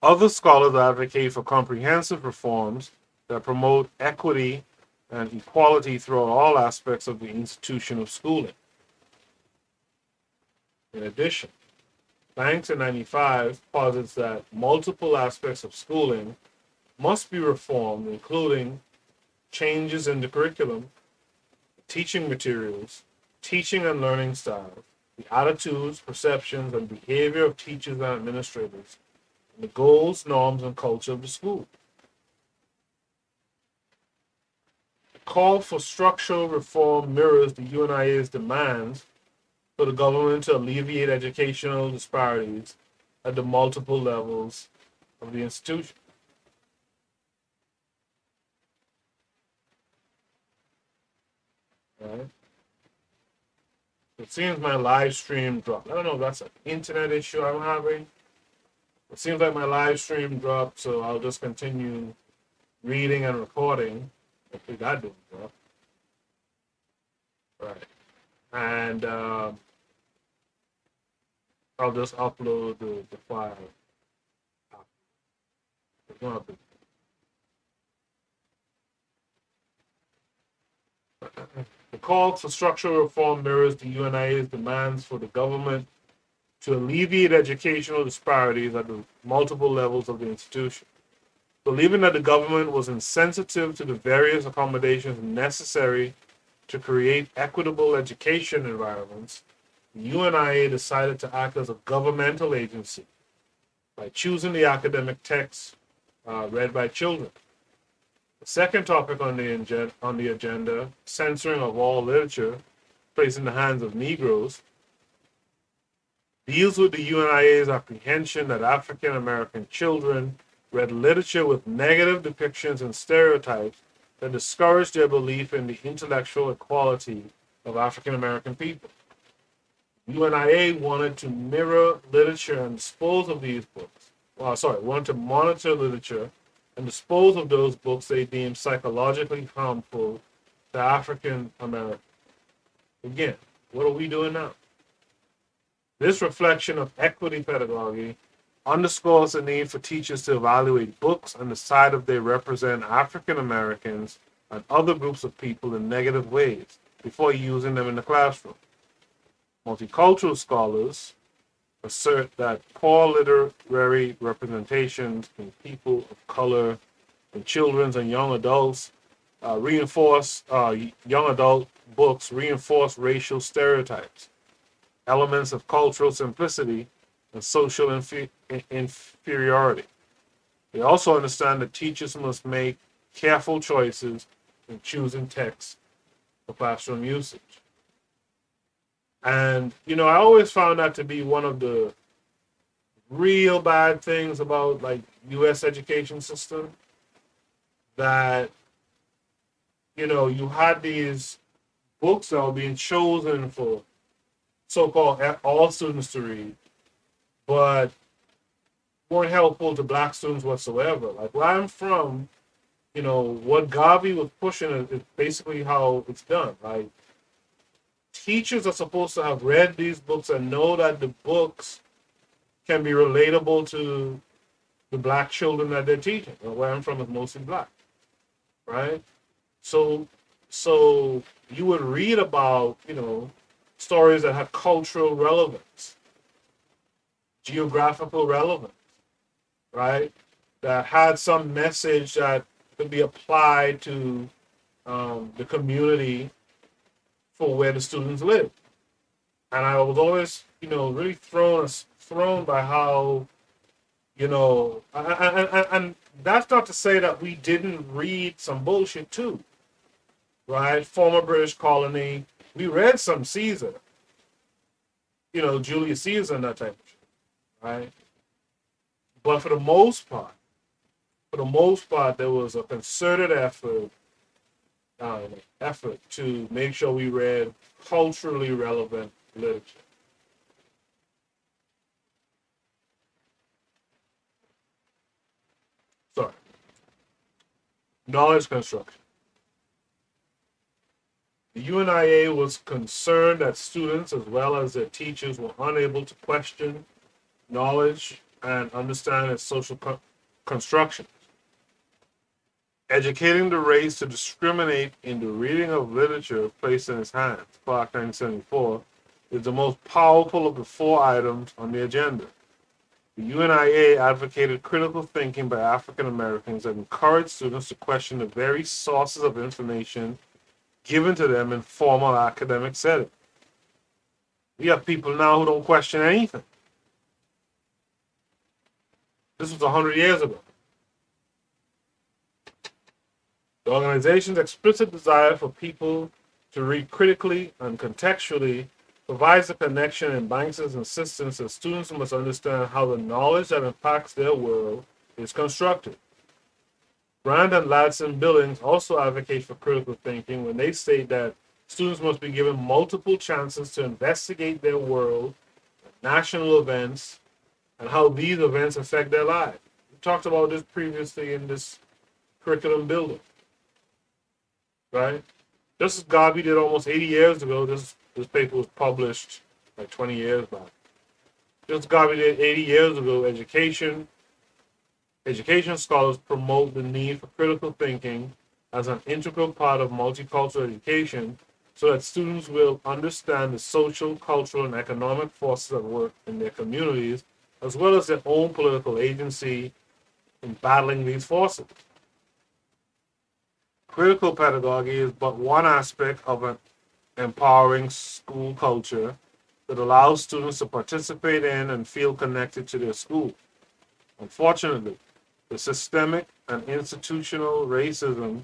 Speaker 2: Other scholars advocate for comprehensive reforms that promote equity and equality throughout all aspects of the institution of schooling. In addition, Banks in 95 posits that multiple aspects of schooling must be reformed, including changes in the curriculum, teaching materials, teaching and learning styles, the attitudes, perceptions, and behavior of teachers and administrators, and the goals, norms, and culture of the school. The call for structural reform mirrors the UNIA's demands for the government to alleviate educational disparities at the multiple levels of the institution. Right. It seems my live stream dropped. I don't know if that's an internet issue I'm having. It seems like my live stream dropped, so I'll just continue reading and recording. Hopefully that didn't drop. Right. And I'll just upload the file. It's not a big. The call for structural reform mirrors the UNIA's demands for the government to alleviate educational disparities at the multiple levels of the institution. Believing that the government was insensitive to the various accommodations necessary to create equitable education environments, the UNIA decided to act as a governmental agency by choosing the academic texts read by children. The second topic on the agenda, censoring of all literature placed in the hands of Negroes, deals with the UNIA's apprehension that African American children read literature with negative depictions and stereotypes that discourage their belief in the intellectual equality of African American people. UNIA wanted to mirror literature and dispose of these books. Wanted to monitor literature and dispose of those books they deemed psychologically harmful to African Americans. Again, what are we doing now? This reflection of equity pedagogy underscores the need for teachers to evaluate books and decide if they represent African Americans and other groups of people in negative ways before using them in the classroom. Multicultural scholars assert that poor literary representations in people of color in children's and young adults young adult books reinforce racial stereotypes, elements of cultural simplicity, and social inferiority. They also understand that teachers must make careful choices in choosing texts for classroom usage. And, I always found that to be one of the real bad things about, U.S. education system, that, you had these books that were being chosen for so-called all students to read, but weren't helpful to black students whatsoever. Like where I'm from, what Garvey was pushing is basically how it's done. Like teachers are supposed to have read these books and know that the books can be relatable to the black children that they're teaching. Where I'm from is mostly black, right? So, so you would read about, stories that have cultural relevance, geographical relevance, right? That had some message that could be applied to the community for where the students live. And I was always, really thrown by how, and that's not to say that we didn't read some bullshit too, right? Former British colony, we read some Caesar, Julius Caesar and that type of shit, right? But for the most part, there was a concerted effort to make sure we read culturally relevant literature. Sorry. Knowledge construction. The UNIA was concerned that students, as well as their teachers, were unable to question knowledge and understand its social construction. Educating the race to discriminate in the reading of literature placed in its hands, Clark 1974, is the most powerful of the 4 items on the agenda. The UNIA advocated critical thinking by African Americans and encouraged students to question the very sources of information given to them in formal academic settings. We have people now who don't question anything. This was 100 years ago. The organization's explicit desire for people to read critically and contextually provides a connection and Banks's insistence that students must understand how the knowledge that impacts their world is constructed. Brand and Ladson Billings also advocate for critical thinking when they state that students must be given multiple chances to investigate their world, national events, and how these events affect their lives. We talked about this previously in this curriculum building, right? Just as Garvey did almost 80 years ago, this paper was published like 20 years back. Just as Garvey did 80 years ago, education scholars promote the need for critical thinking as an integral part of multicultural education so that students will understand the social, cultural, and economic forces at work in their communities, as well as their own political agency in battling these forces. Critical pedagogy is but one aspect of an empowering school culture that allows students to participate in and feel connected to their school. Unfortunately, the systemic and institutional racism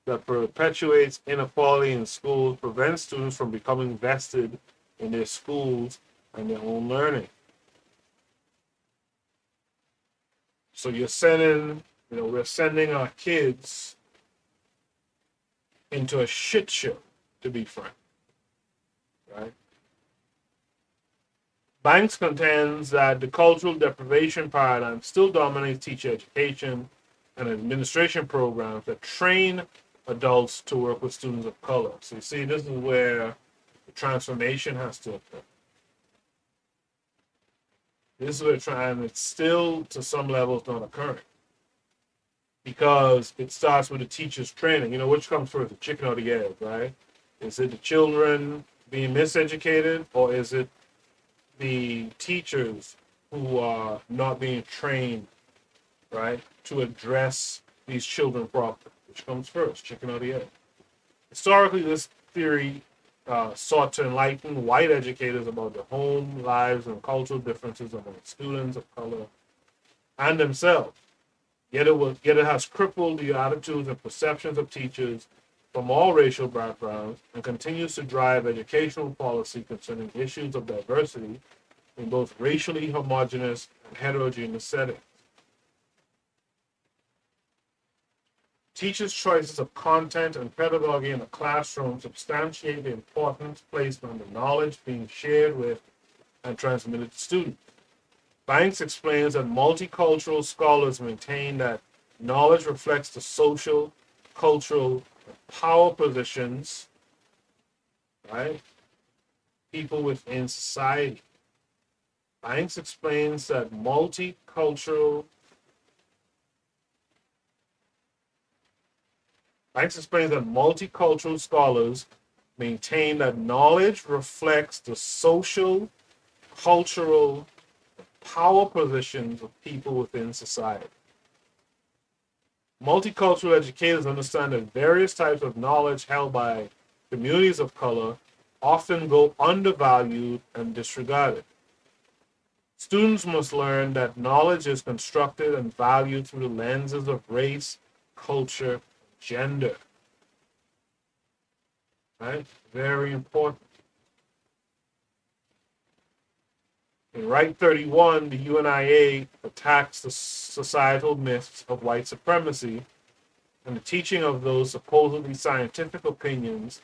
Speaker 2: that perpetuates inequality in schools prevents students from becoming vested in their schools and their own learning. So we're sending our kids into a shit show, to be frank, right? Banks contends that the cultural deprivation paradigm still dominates teacher education and administration programs that train adults to work with students of color. So you see, this is where the transformation has to occur. This is where it's still, to some levels, not occurring. Because it starts with the teacher's training. Which comes first, the chicken or the egg, right? Is it the children being miseducated, or is it the teachers who are not being trained, right, to address these children properly? Which comes first, chicken or the egg? Historically, this theory sought to enlighten white educators about their home lives and cultural differences among students of color and themselves. Yet it has crippled the attitudes and perceptions of teachers from all racial backgrounds and continues to drive educational policy concerning issues of diversity in both racially homogeneous and heterogeneous settings. Teachers' choices of content and pedagogy in the classroom substantiate the importance placed on the knowledge being shared with and transmitted to students. Banks explains that multicultural scholars maintain that knowledge reflects the social, cultural, power positions, right? People within society. Banks explains that multicultural scholars maintain that knowledge reflects the social, cultural, power positions of people within society. Multicultural educators understand that various types of knowledge held by communities of color often go undervalued and disregarded. Students must learn that knowledge is constructed and valued through the lenses of race, culture, gender. Right? Very important. In Right 31, the UNIA attacks the societal myths of white supremacy and the teaching of those supposedly scientific opinions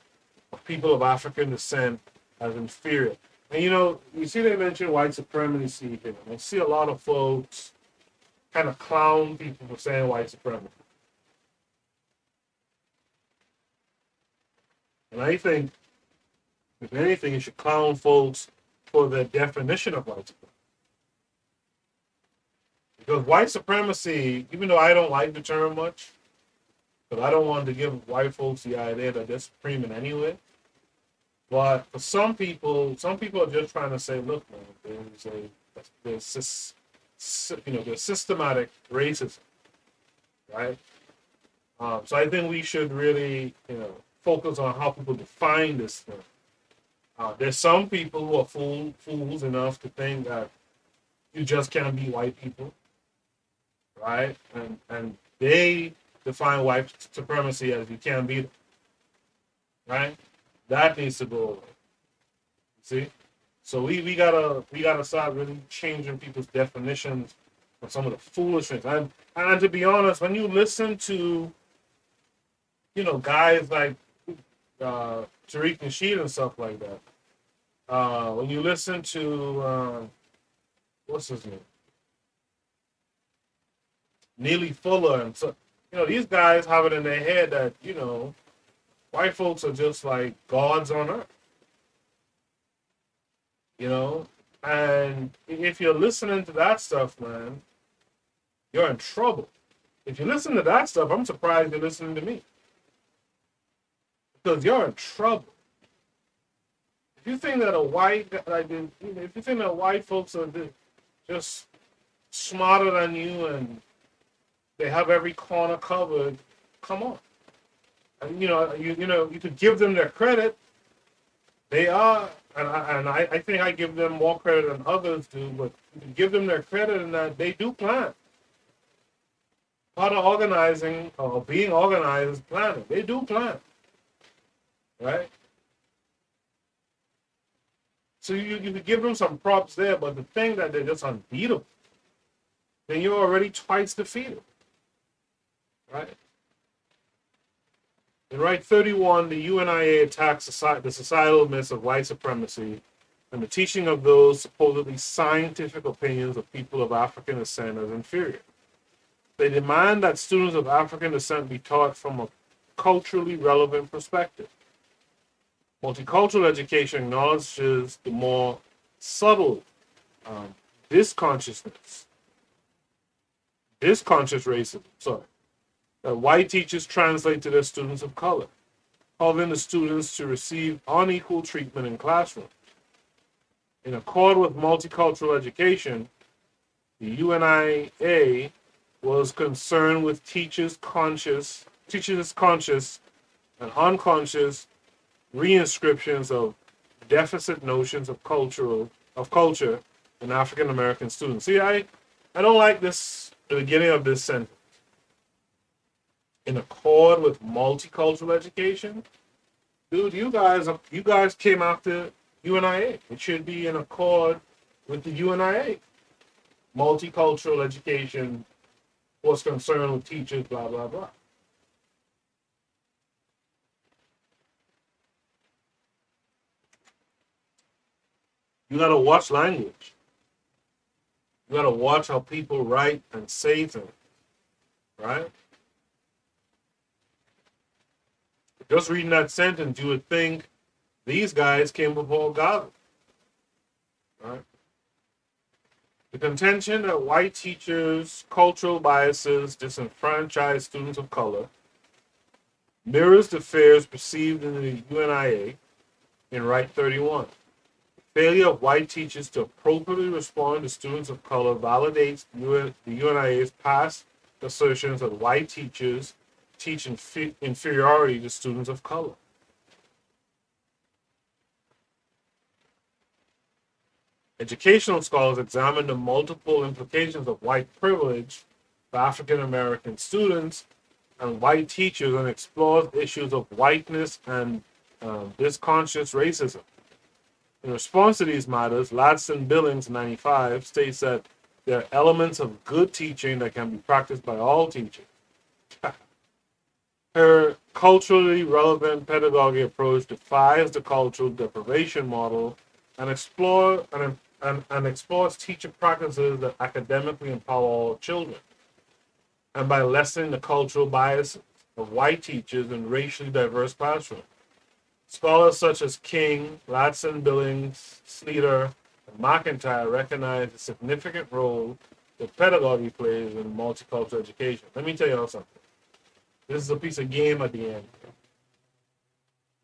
Speaker 2: of people of African descent as inferior. And you see they mention white supremacy here. I see a lot of folks kind of clown people for saying white supremacy. And I think, if anything, you should clown folks for their definition of white supremacy. Because white supremacy, even though I don't like the term much, because I don't want to give white folks the idea that they're supreme in any way. But for some people are just trying to say, look, man, there's systematic racism, right? So I think we should really, focus on how people define this thing. There's some people who are fools enough to think that you just can't be white people, right? And they define white supremacy as you can't be them, right? That needs to go away. See? So we gotta start really changing people's definitions of some of the foolishness. And to be honest, when you listen to guys like Tariq Nasheed and stuff like that, when you listen to what's his name, Neely Fuller, and so these guys have it in their head that white folks are just like gods on earth, and if you're listening to that stuff, man, you're in trouble. If you listen to that stuff, I'm surprised you're listening to me, because you're in trouble. If you think that if you think that white folks are just smarter than you and they have every corner covered, come on. And you could give them their credit. They are, and I think I give them more credit than others do. But you can give them their credit in that they do plan. Part of organizing or being organized is planning. They do plan, right? So you could give them some props there, but the thing that they're just unbeatable, then you're already twice defeated, right? In Right 31, the UNIA attacks the societal myths of white supremacy and the teaching of those supposedly scientific opinions of people of African descent as inferior. They demand that students of African descent be taught from a culturally relevant perspective. Multicultural education acknowledges the more subtle disconscious racism, that white teachers translate to their students of color, causing the students to receive unequal treatment in classrooms. In accord with multicultural education, the UNIA was concerned with teachers' conscious and unconscious reinscriptions of deficit notions of culture in African American students. See, I don't like this, the beginning of this sentence. In accord with multicultural education, dude, you guys came after UNIA. It should be in accord with the UNIA. Multicultural education was concerned with teachers, blah blah blah. You got to watch language. You got to watch how people write and say things, right? Just reading that sentence, you would think these guys came before Garvey, right? The contention that white teachers' cultural biases disenfranchise students of color mirrors the fears perceived in the UNIA in Right 31. The failure of white teachers to appropriately respond to students of color validates the UNIA's past assertions that white teachers teach inferiority to students of color. Educational scholars examine the multiple implications of white privilege for African American students and white teachers and explores issues of whiteness and disconscious racism. In response to these matters, Ladson Billings, 95, states that there are elements of good teaching that can be practiced by all teachers. Her culturally relevant pedagogy approach defies the cultural deprivation model and explores teacher practices that academically empower all children, and by lessening the cultural biases of white teachers in racially diverse classrooms. Scholars such as King, Ladson, Billings, Sleater, and McIntyre recognize the significant role that pedagogy plays in multicultural education. Let me tell you something. This is a piece of game at the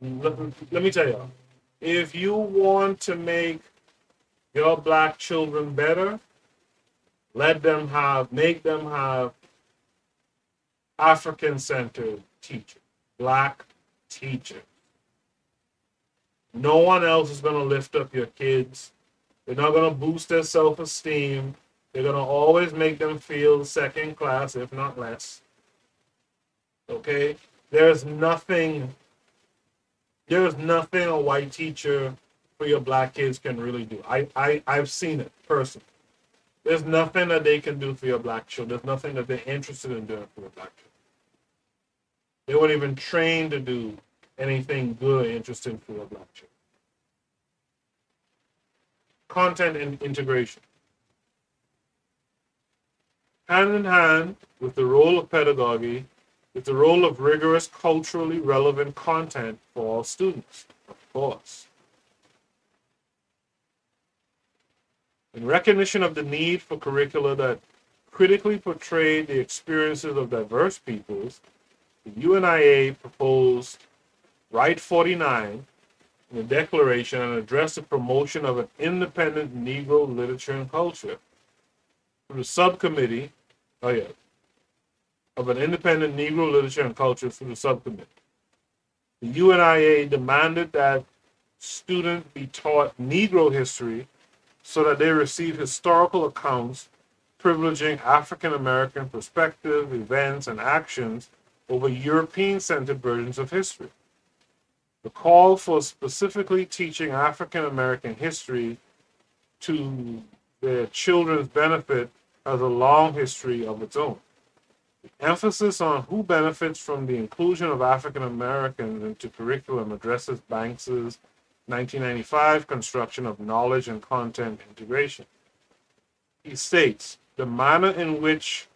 Speaker 2: end. Let me tell you, if you want to make your black children better, make them have African-centered teachers, black teachers. No one else is going to lift up your kids. They're not going to boost their self-esteem. They're going to always make them feel second class, if not less. Okay? There's nothing a white teacher for your black kids can really do. I've seen it personally. There's nothing that they can do for your black children. There's nothing that they're interested in doing for your black children. They weren't even trained to do anything good or interesting for your black children. Content and integration. Hand in hand with the role of pedagogy is the role of rigorous culturally relevant content for all students, of course. In recognition of the need for curricula that critically portray the experiences of diverse peoples, the UNIA proposed Right 49 in the Declaration and addressed the promotion of an independent Negro literature and culture through the Subcommittee, of an independent Negro literature and culture through the Subcommittee. The UNIA demanded that students be taught Negro history so that they receive historical accounts privileging African American perspective, events, and actions over European-centered versions of history. The call for specifically teaching African American history to their children's benefit has a long history of its own. The emphasis on who benefits from the inclusion of African Americans into curriculum addresses Banks's 1995 construction of knowledge and content integration. He states, the manner in which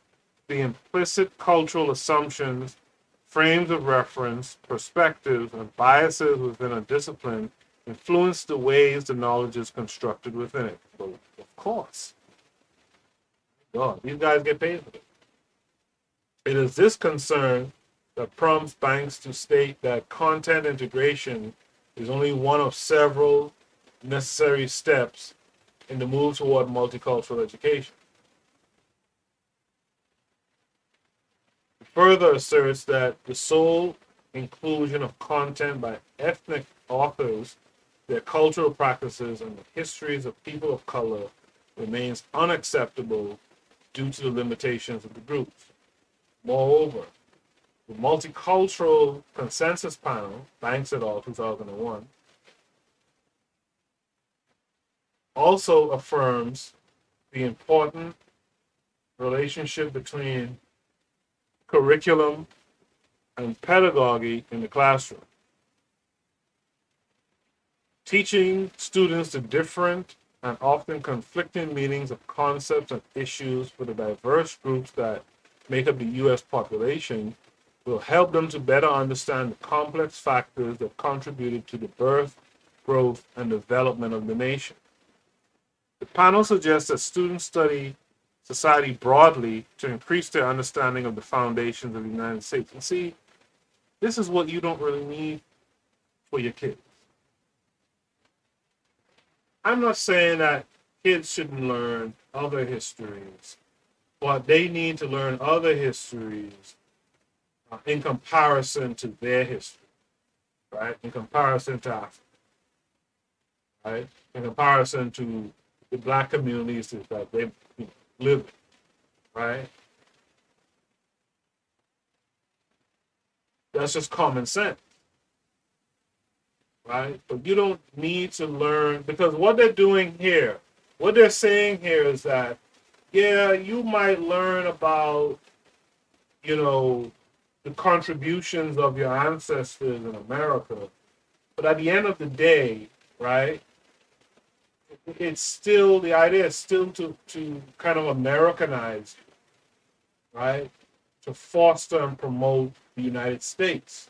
Speaker 2: the implicit cultural assumptions, frames of reference, perspectives, and biases within a discipline influence the ways the knowledge is constructed within it. Well, of course. God, these guys get paid for it. It is this concern that prompts Banks to state that content integration is only one of several necessary steps in the move toward multicultural education. It further asserts that the sole inclusion of content by ethnic authors, their cultural practices, and the histories of people of color remains unacceptable due to the limitations of the groups. Moreover, the Multicultural Consensus Panel, Banks et al., 2001, also affirms the important relationship between curriculum and pedagogy in the classroom. Teaching students the different and often conflicting meanings of concepts and issues for the diverse groups that make up the U.S. population will help them to better understand the complex factors that contributed to the birth, growth, and development of the nation. The panel suggests that students study society broadly to increase their understanding of the foundations of the United States. And see, this is what you don't really need for your kids. I'm not saying that kids shouldn't learn other histories, but they need to learn other histories in comparison to their history, right? In comparison to Africa, right? In comparison to the black communities that they live in, right? That's just common sense, right? But you don't need to learn, because what they're doing here, what they're saying here is that, yeah, you might learn about, the contributions of your ancestors in America, but at the end of the day, right, it's still, the idea is still to kind of Americanize, right, to foster and promote the United States.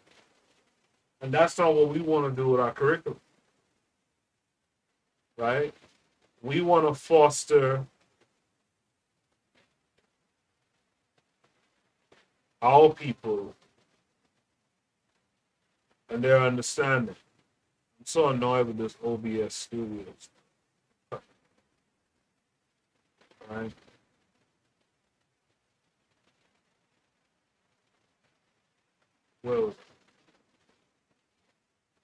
Speaker 2: And that's not what we want to do with our curriculum, right? We want to foster our people and their understanding. I'm so annoyed with this OBS Studios. Right? Well,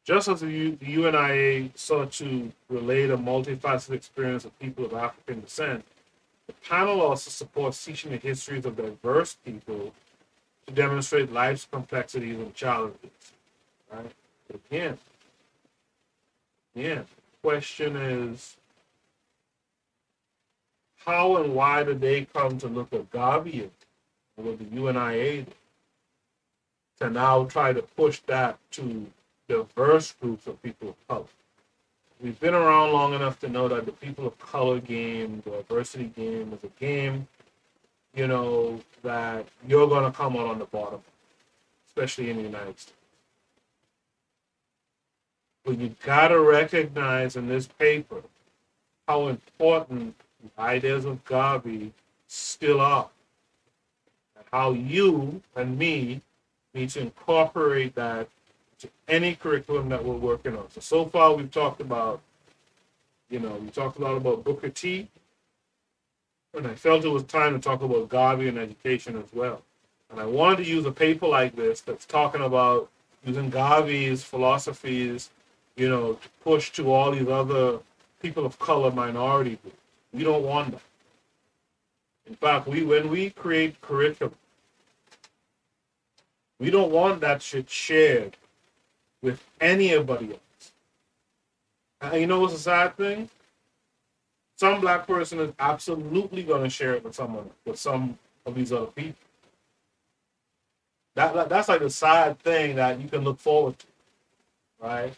Speaker 2: just as the UNIA sought to relate a multifaceted experience of people of African descent, the panel also supports teaching the histories of diverse people to demonstrate life's complexities and challenges. Right? But again, the question is, how and why did they come to look at Garveyism, or what the UNIA did, to now try to push that to diverse groups of people of color? We've been around long enough to know that the people of color game, the diversity game, is a game, that you're going to come out on the bottom, especially in the United States. But you got to recognize in this paper how important the ideas of Garvey still are, and how you and me need to incorporate that to any curriculum that we're working on. So far we've talked about, we talked a lot about Booker T, and I felt it was time to talk about Garvey and education as well. And I wanted to use a paper like this that's talking about using Garvey's philosophies, to push to all these other people of color minority groups. We don't want that. In fact, when we create curriculum, we don't want that shit shared with anybody else. And you know what's the sad thing? Some black person is absolutely going to share it with some of these other people. That's like the sad thing that you can look forward to, right?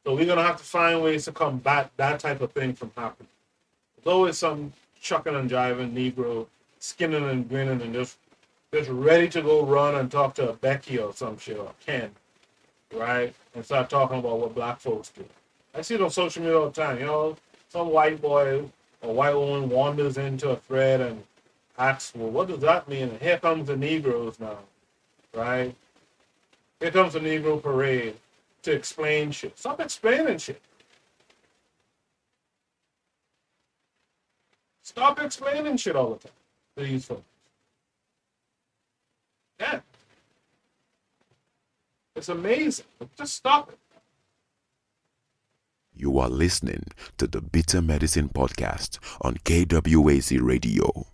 Speaker 2: So we're going to have to find ways to combat that type of thing from happening. There's always some chucking and jiving Negro, skinning and grinning and just ready to go run and talk to a Becky or some shit, or Ken, right? And start talking about what black folks do. I see it on social media all the time, some white boy or white woman wanders into a thread and asks, well, what does that mean? And here comes the Negroes now, right? Here comes the Negro parade to explain shit. Stop explaining shit. Stop explaining shit all the time to these folks. Yeah. It's amazing. Just stop it.
Speaker 1: You are listening to the Bitter Medicine Podcast on KWAZ Radio.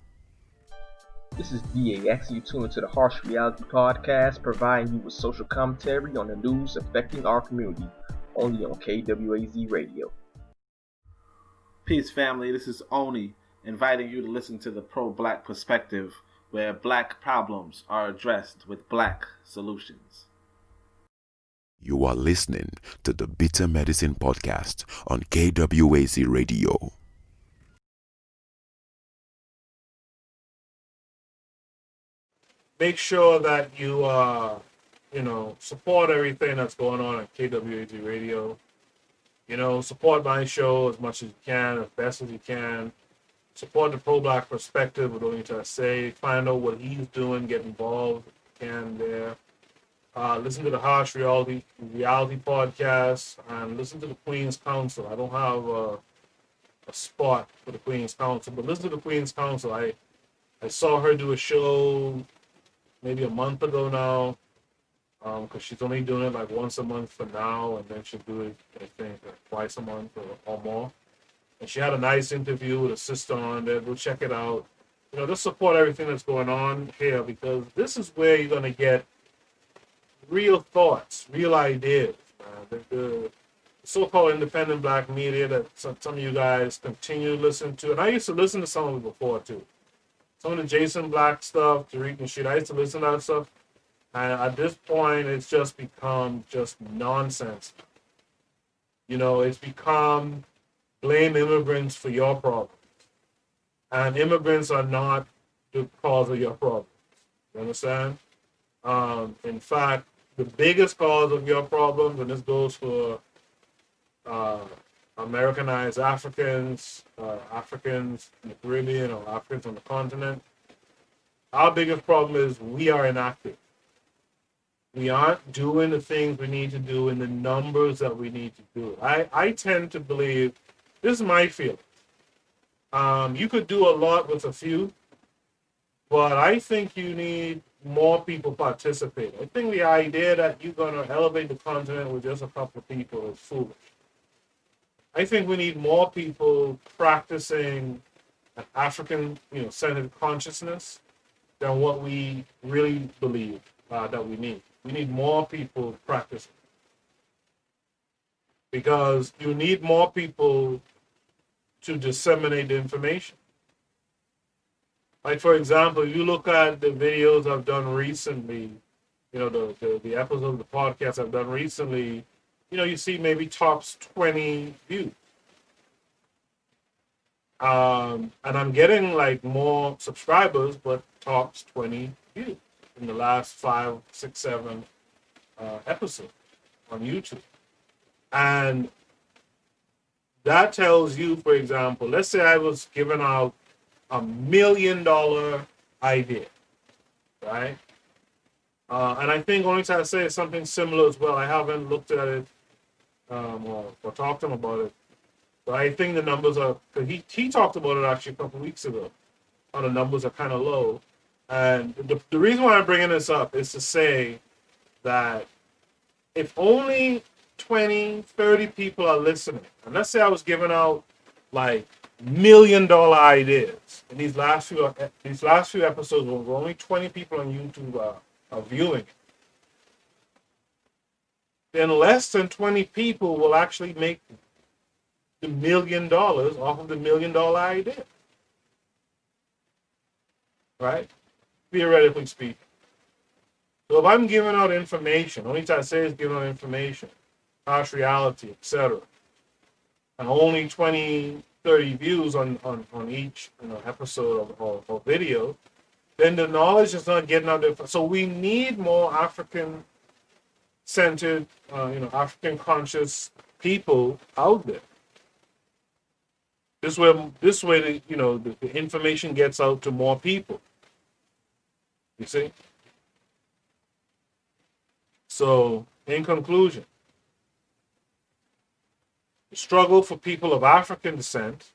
Speaker 3: This is DAX. You tune into the Harsh Reality Podcast, providing you with social commentary on the news affecting our community, only on KWAZ Radio.
Speaker 4: Peace, family. This is Oni, inviting you to listen to the pro-black perspective, where black problems are addressed with black solutions.
Speaker 1: You are listening to the Bitter Medicine Podcast on KWAZ Radio.
Speaker 2: Make sure that you, support everything that's going on at KWAZ Radio. Support my show as much as you can, as best as you can. Support the pro-black perspective with Onita say. Find out what he's doing. Get involved if you can there. Listen to the Harsh Reality podcast and listen to the Queen's Council. I don't have a spot for the Queen's Council, but listen to the Queen's Council. I saw her do a show maybe a month ago now, because she's only doing it like once a month for now, and then she'll do it, I think, like twice a month or more. And she had a nice interview with a sister on there. Go check it out. Just support everything that's going on here, because this is where you're going to get real thoughts, real ideas. The so-called independent black media that some of you guys continue to listen to, and I used to listen to some of it before too. Some of the Jason Black stuff, Tariq and shit, I used to listen to that stuff. And at this point, it's just become just nonsense. It's become blame immigrants for your problems. And immigrants are not the cause of your problems. You understand? In fact, the biggest cause of your problems, and this goes for Americanized Africans, Africans in the Caribbean, or Africans on the continent, our biggest problem is we are inactive. We aren't doing the things we need to do in the numbers that we need to do. I tend to believe, this is my feeling, you could do a lot with a few, but I think you need more people participate. I think the idea that you're going to elevate the continent with just a couple of people is foolish. I think we need more people practicing an African, centered consciousness than what we really believe that we need. We need more people practicing, because you need more people to disseminate the information. Like, for example, if you look at the videos I've done recently, the episodes of the podcast I've done recently, you see maybe tops 20 views. And I'm getting like more subscribers, but tops 20 views in the last 5, 6, 7 episodes on YouTube. And that tells you, for example, let's say I was giving out $1 million idea, right? And I think only time I say something similar as well. I haven't looked at it or talked to him about it, but I think the numbers are, because he talked about it actually a couple of weeks ago, how the numbers are kind of low. And the reason why I'm bringing this up is to say that if only 20, 30 people are listening, and let's say I was giving out like $1 million ideas, and these last few episodes were only 20 people on YouTube are viewing it, then less than 20 people will actually make the $1 million off of the $1 million idea, right? Theoretically speaking. So if I'm giving out information, only time I say is giving out information, harsh reality, etc., and only 20, 30 views on each episode or video, then the knowledge is not getting out there. So we need more African-centered, African conscious people out there. This way, the information gets out to more people. You see? So, in conclusion, the struggle for people of African descent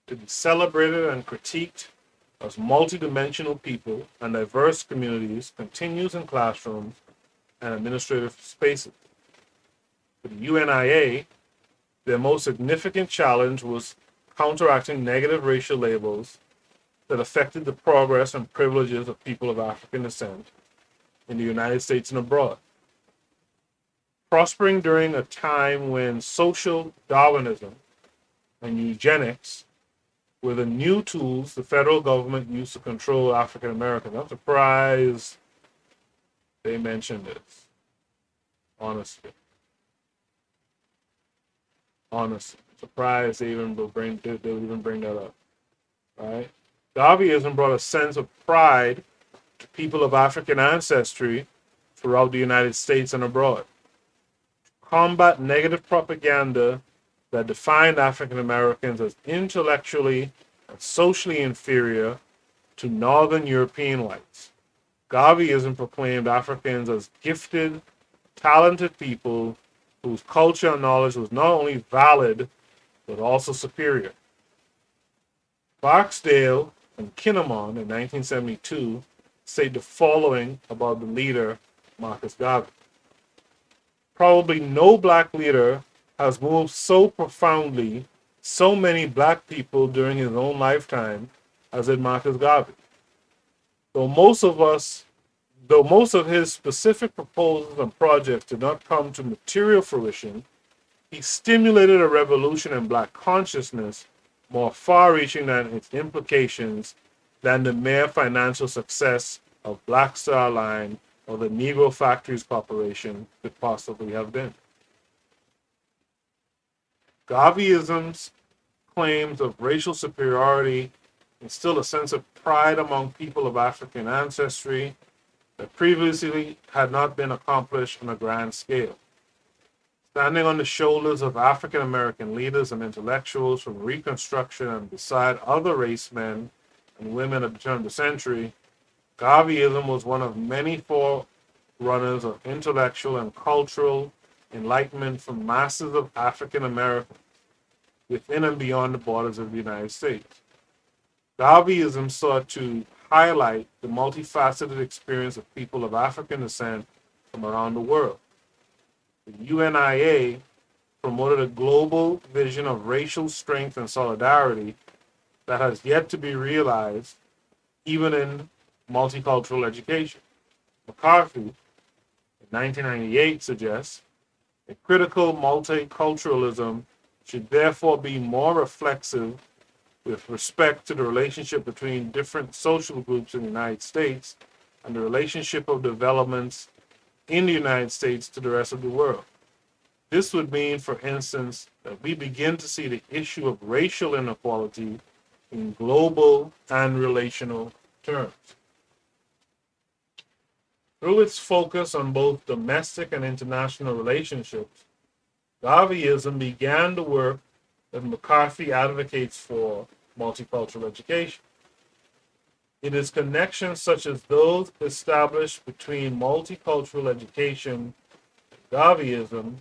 Speaker 2: to be celebrated and critiqued as multidimensional people and diverse communities continues in classrooms and administrative spaces. For the UNIA, their most significant challenge was counteracting negative racial labels that affected the progress and privileges of people of African descent in the United States and abroad. Prospering during a time when social Darwinism and eugenics were the new tools the federal government used to control African Americans. I'm surprised they mentioned this. honestly. Honestly. Surprised they even bring that up. Right? Garveyism brought a sense of pride to people of African ancestry throughout the United States and abroad. Combat negative propaganda that defined African Americans as intellectually and socially inferior to Northern European whites. Garveyism proclaimed Africans as gifted, talented people whose culture and knowledge was not only valid, but also superior. Barksdale and Kinnamon in 1972 said the following about the leader, Marcus Garvey. Probably no black leader has moved so profoundly so many black people during his own lifetime as did Marcus Garvey. Though most of his specific proposals and projects did not come to material fruition, he stimulated a revolution in black consciousness more far-reaching than its implications than the mere financial success of Black Star Line or the Negro Factories Corporation could possibly have been. Garveyism's claims of racial superiority instilled a sense of pride among people of African ancestry that previously had not been accomplished on a grand scale. Standing on the shoulders of African American leaders and intellectuals from Reconstruction and beside other race men and women at the turn of the century, Garveyism was one of many forerunners of intellectual and cultural enlightenment for masses of African Americans within and beyond the borders of the United States. Garveyism sought to highlight the multifaceted experience of people of African descent from around the world. The UNIA promoted a global vision of racial strength and solidarity that has yet to be realized even in multicultural education. McCarthy, in 1998, suggests that critical multiculturalism should therefore be more reflexive with respect to the relationship between different social groups in the United States and the relationship of developments in the United States to the rest of the world. This would mean, for instance, that we begin to see the issue of racial inequality in global and relational terms. Through its focus on both domestic and international relationships, Garveyism began the work that McCarthy advocates for multicultural education. It is connections such as those established between multicultural education and Garveyism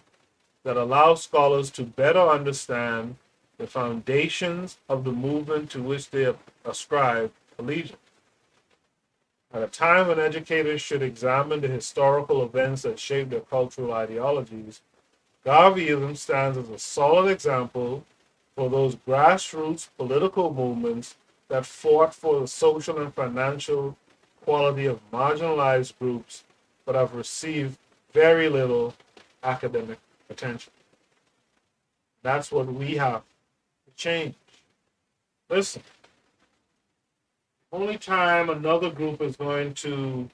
Speaker 2: that allow scholars to better understand the foundations of the movement to which they ascribe allegiance. At a time when educators should examine the historical events that shape their cultural ideologies, Garveyism stands as a solid example for those grassroots political movements that fought for the social and financial quality of marginalized groups but have received very little academic attention. That's what we have to change. Listen, the only time another group is going to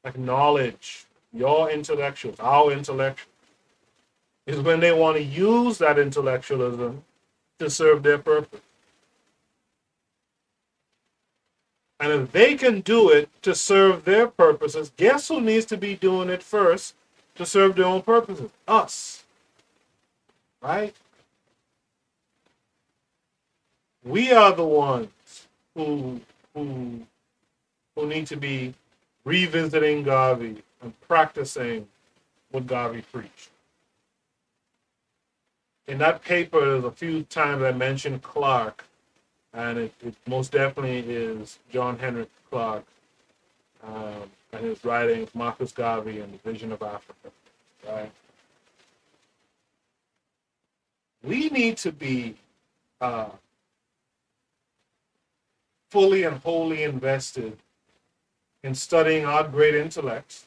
Speaker 2: acknowledge your intellectuals, our intellectuals, is when they want to use that intellectualism to serve their purpose. And if they can do it to serve their purposes, guess who needs to be doing it first to serve their own purposes? Us. Right? We are the ones who need to be revisiting Garvey and practicing what Garvey preached. In that paper, there's a few times I mentioned Clark, and it most definitely is John Henrik Clark and his writings, Marcus Garvey and the Vision of Africa. Right? We need to be fully and wholly invested in studying our great intellects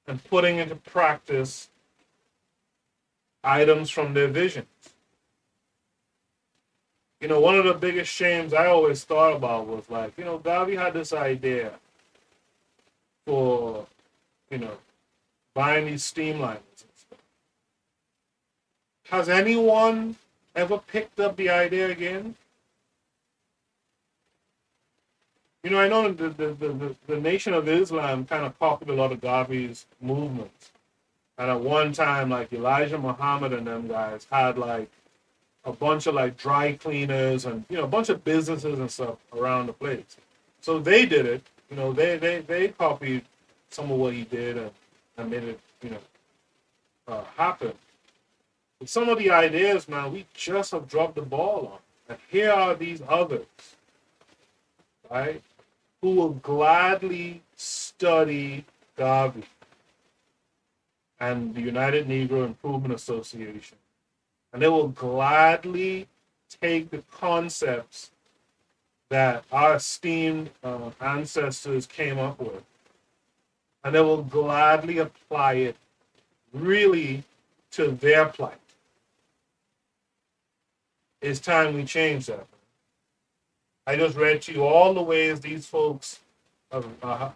Speaker 2: and putting into practice items from their visions. You know, one of the biggest shames I always thought about was like, Garvey had this idea for, buying these steamliners and stuff. Has anyone ever picked up the idea again? You know, I know the Nation of Islam kind of copied a lot of Garvey's movements. And at one time, like Elijah Muhammad and them guys had like a bunch of like dry cleaners and, you know, a bunch of businesses and stuff around the place. So they did it, you know, they copied some of what he did and made it, you know, happen. But some of the ideas, man, we just have dropped the ball on. And here are these others, right, who will gladly study Garvey and the United Negro Improvement Association. And they will gladly take the concepts that our esteemed ancestors came up with, and they will gladly apply it really to their plight. It's time we change that. I just read to you all the ways these folks are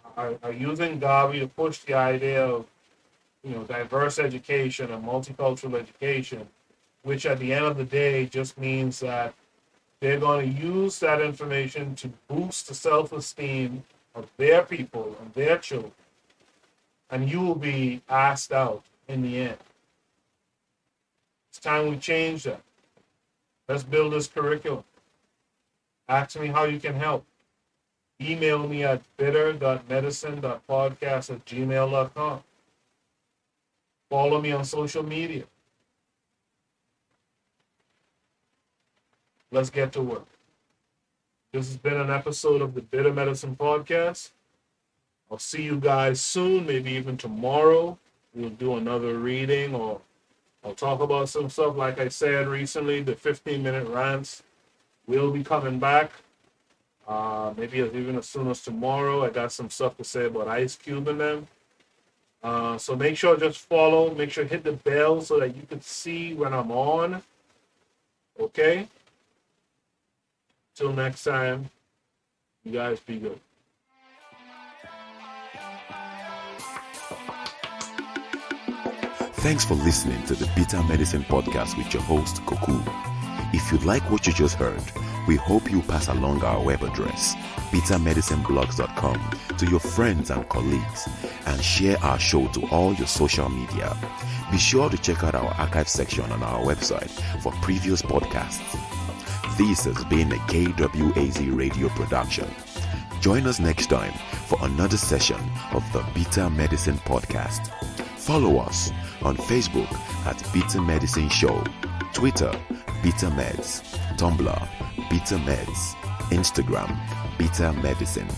Speaker 2: using Garvey to push the idea of, you know, diverse education and multicultural education, which at the end of the day just means that they're going to use that information to boost the self-esteem of their people and their children. And you will be asked out in the end. It's time we change that. Let's build this curriculum. Ask me how you can help. Email me at bitter.medicine.podcast@gmail.com. Follow me on social media. Let's get to work. This has been an episode of the Bitter Medicine Podcast. I'll see you guys soon, maybe even tomorrow. We'll do another reading, or I'll talk about some stuff. Like I said recently, the 15-minute rants will be coming back. Maybe even as soon as tomorrow. I got some stuff to say about Ice Cube and them. So make sure just follow. Make sure hit the bell so that you can see when I'm on. Okay? Till next time, you guys be good.
Speaker 1: Thanks for listening to the Bitter Medicine Podcast with your host, Koku. If you like what you just heard, we hope you pass along our web address, bittermedicineblogs.com, to your friends and colleagues, and share our show to all your social media. Be sure to check out our archive section on our website for previous podcasts. This has been a KWAZ radio production. Join us next time for another session of the Bitter Medicine Podcast. Follow us on Facebook at Bitter Medicine Show, Twitter, Bitter Meds, Tumblr, Bitter Meds, Instagram, Bitter Medicine.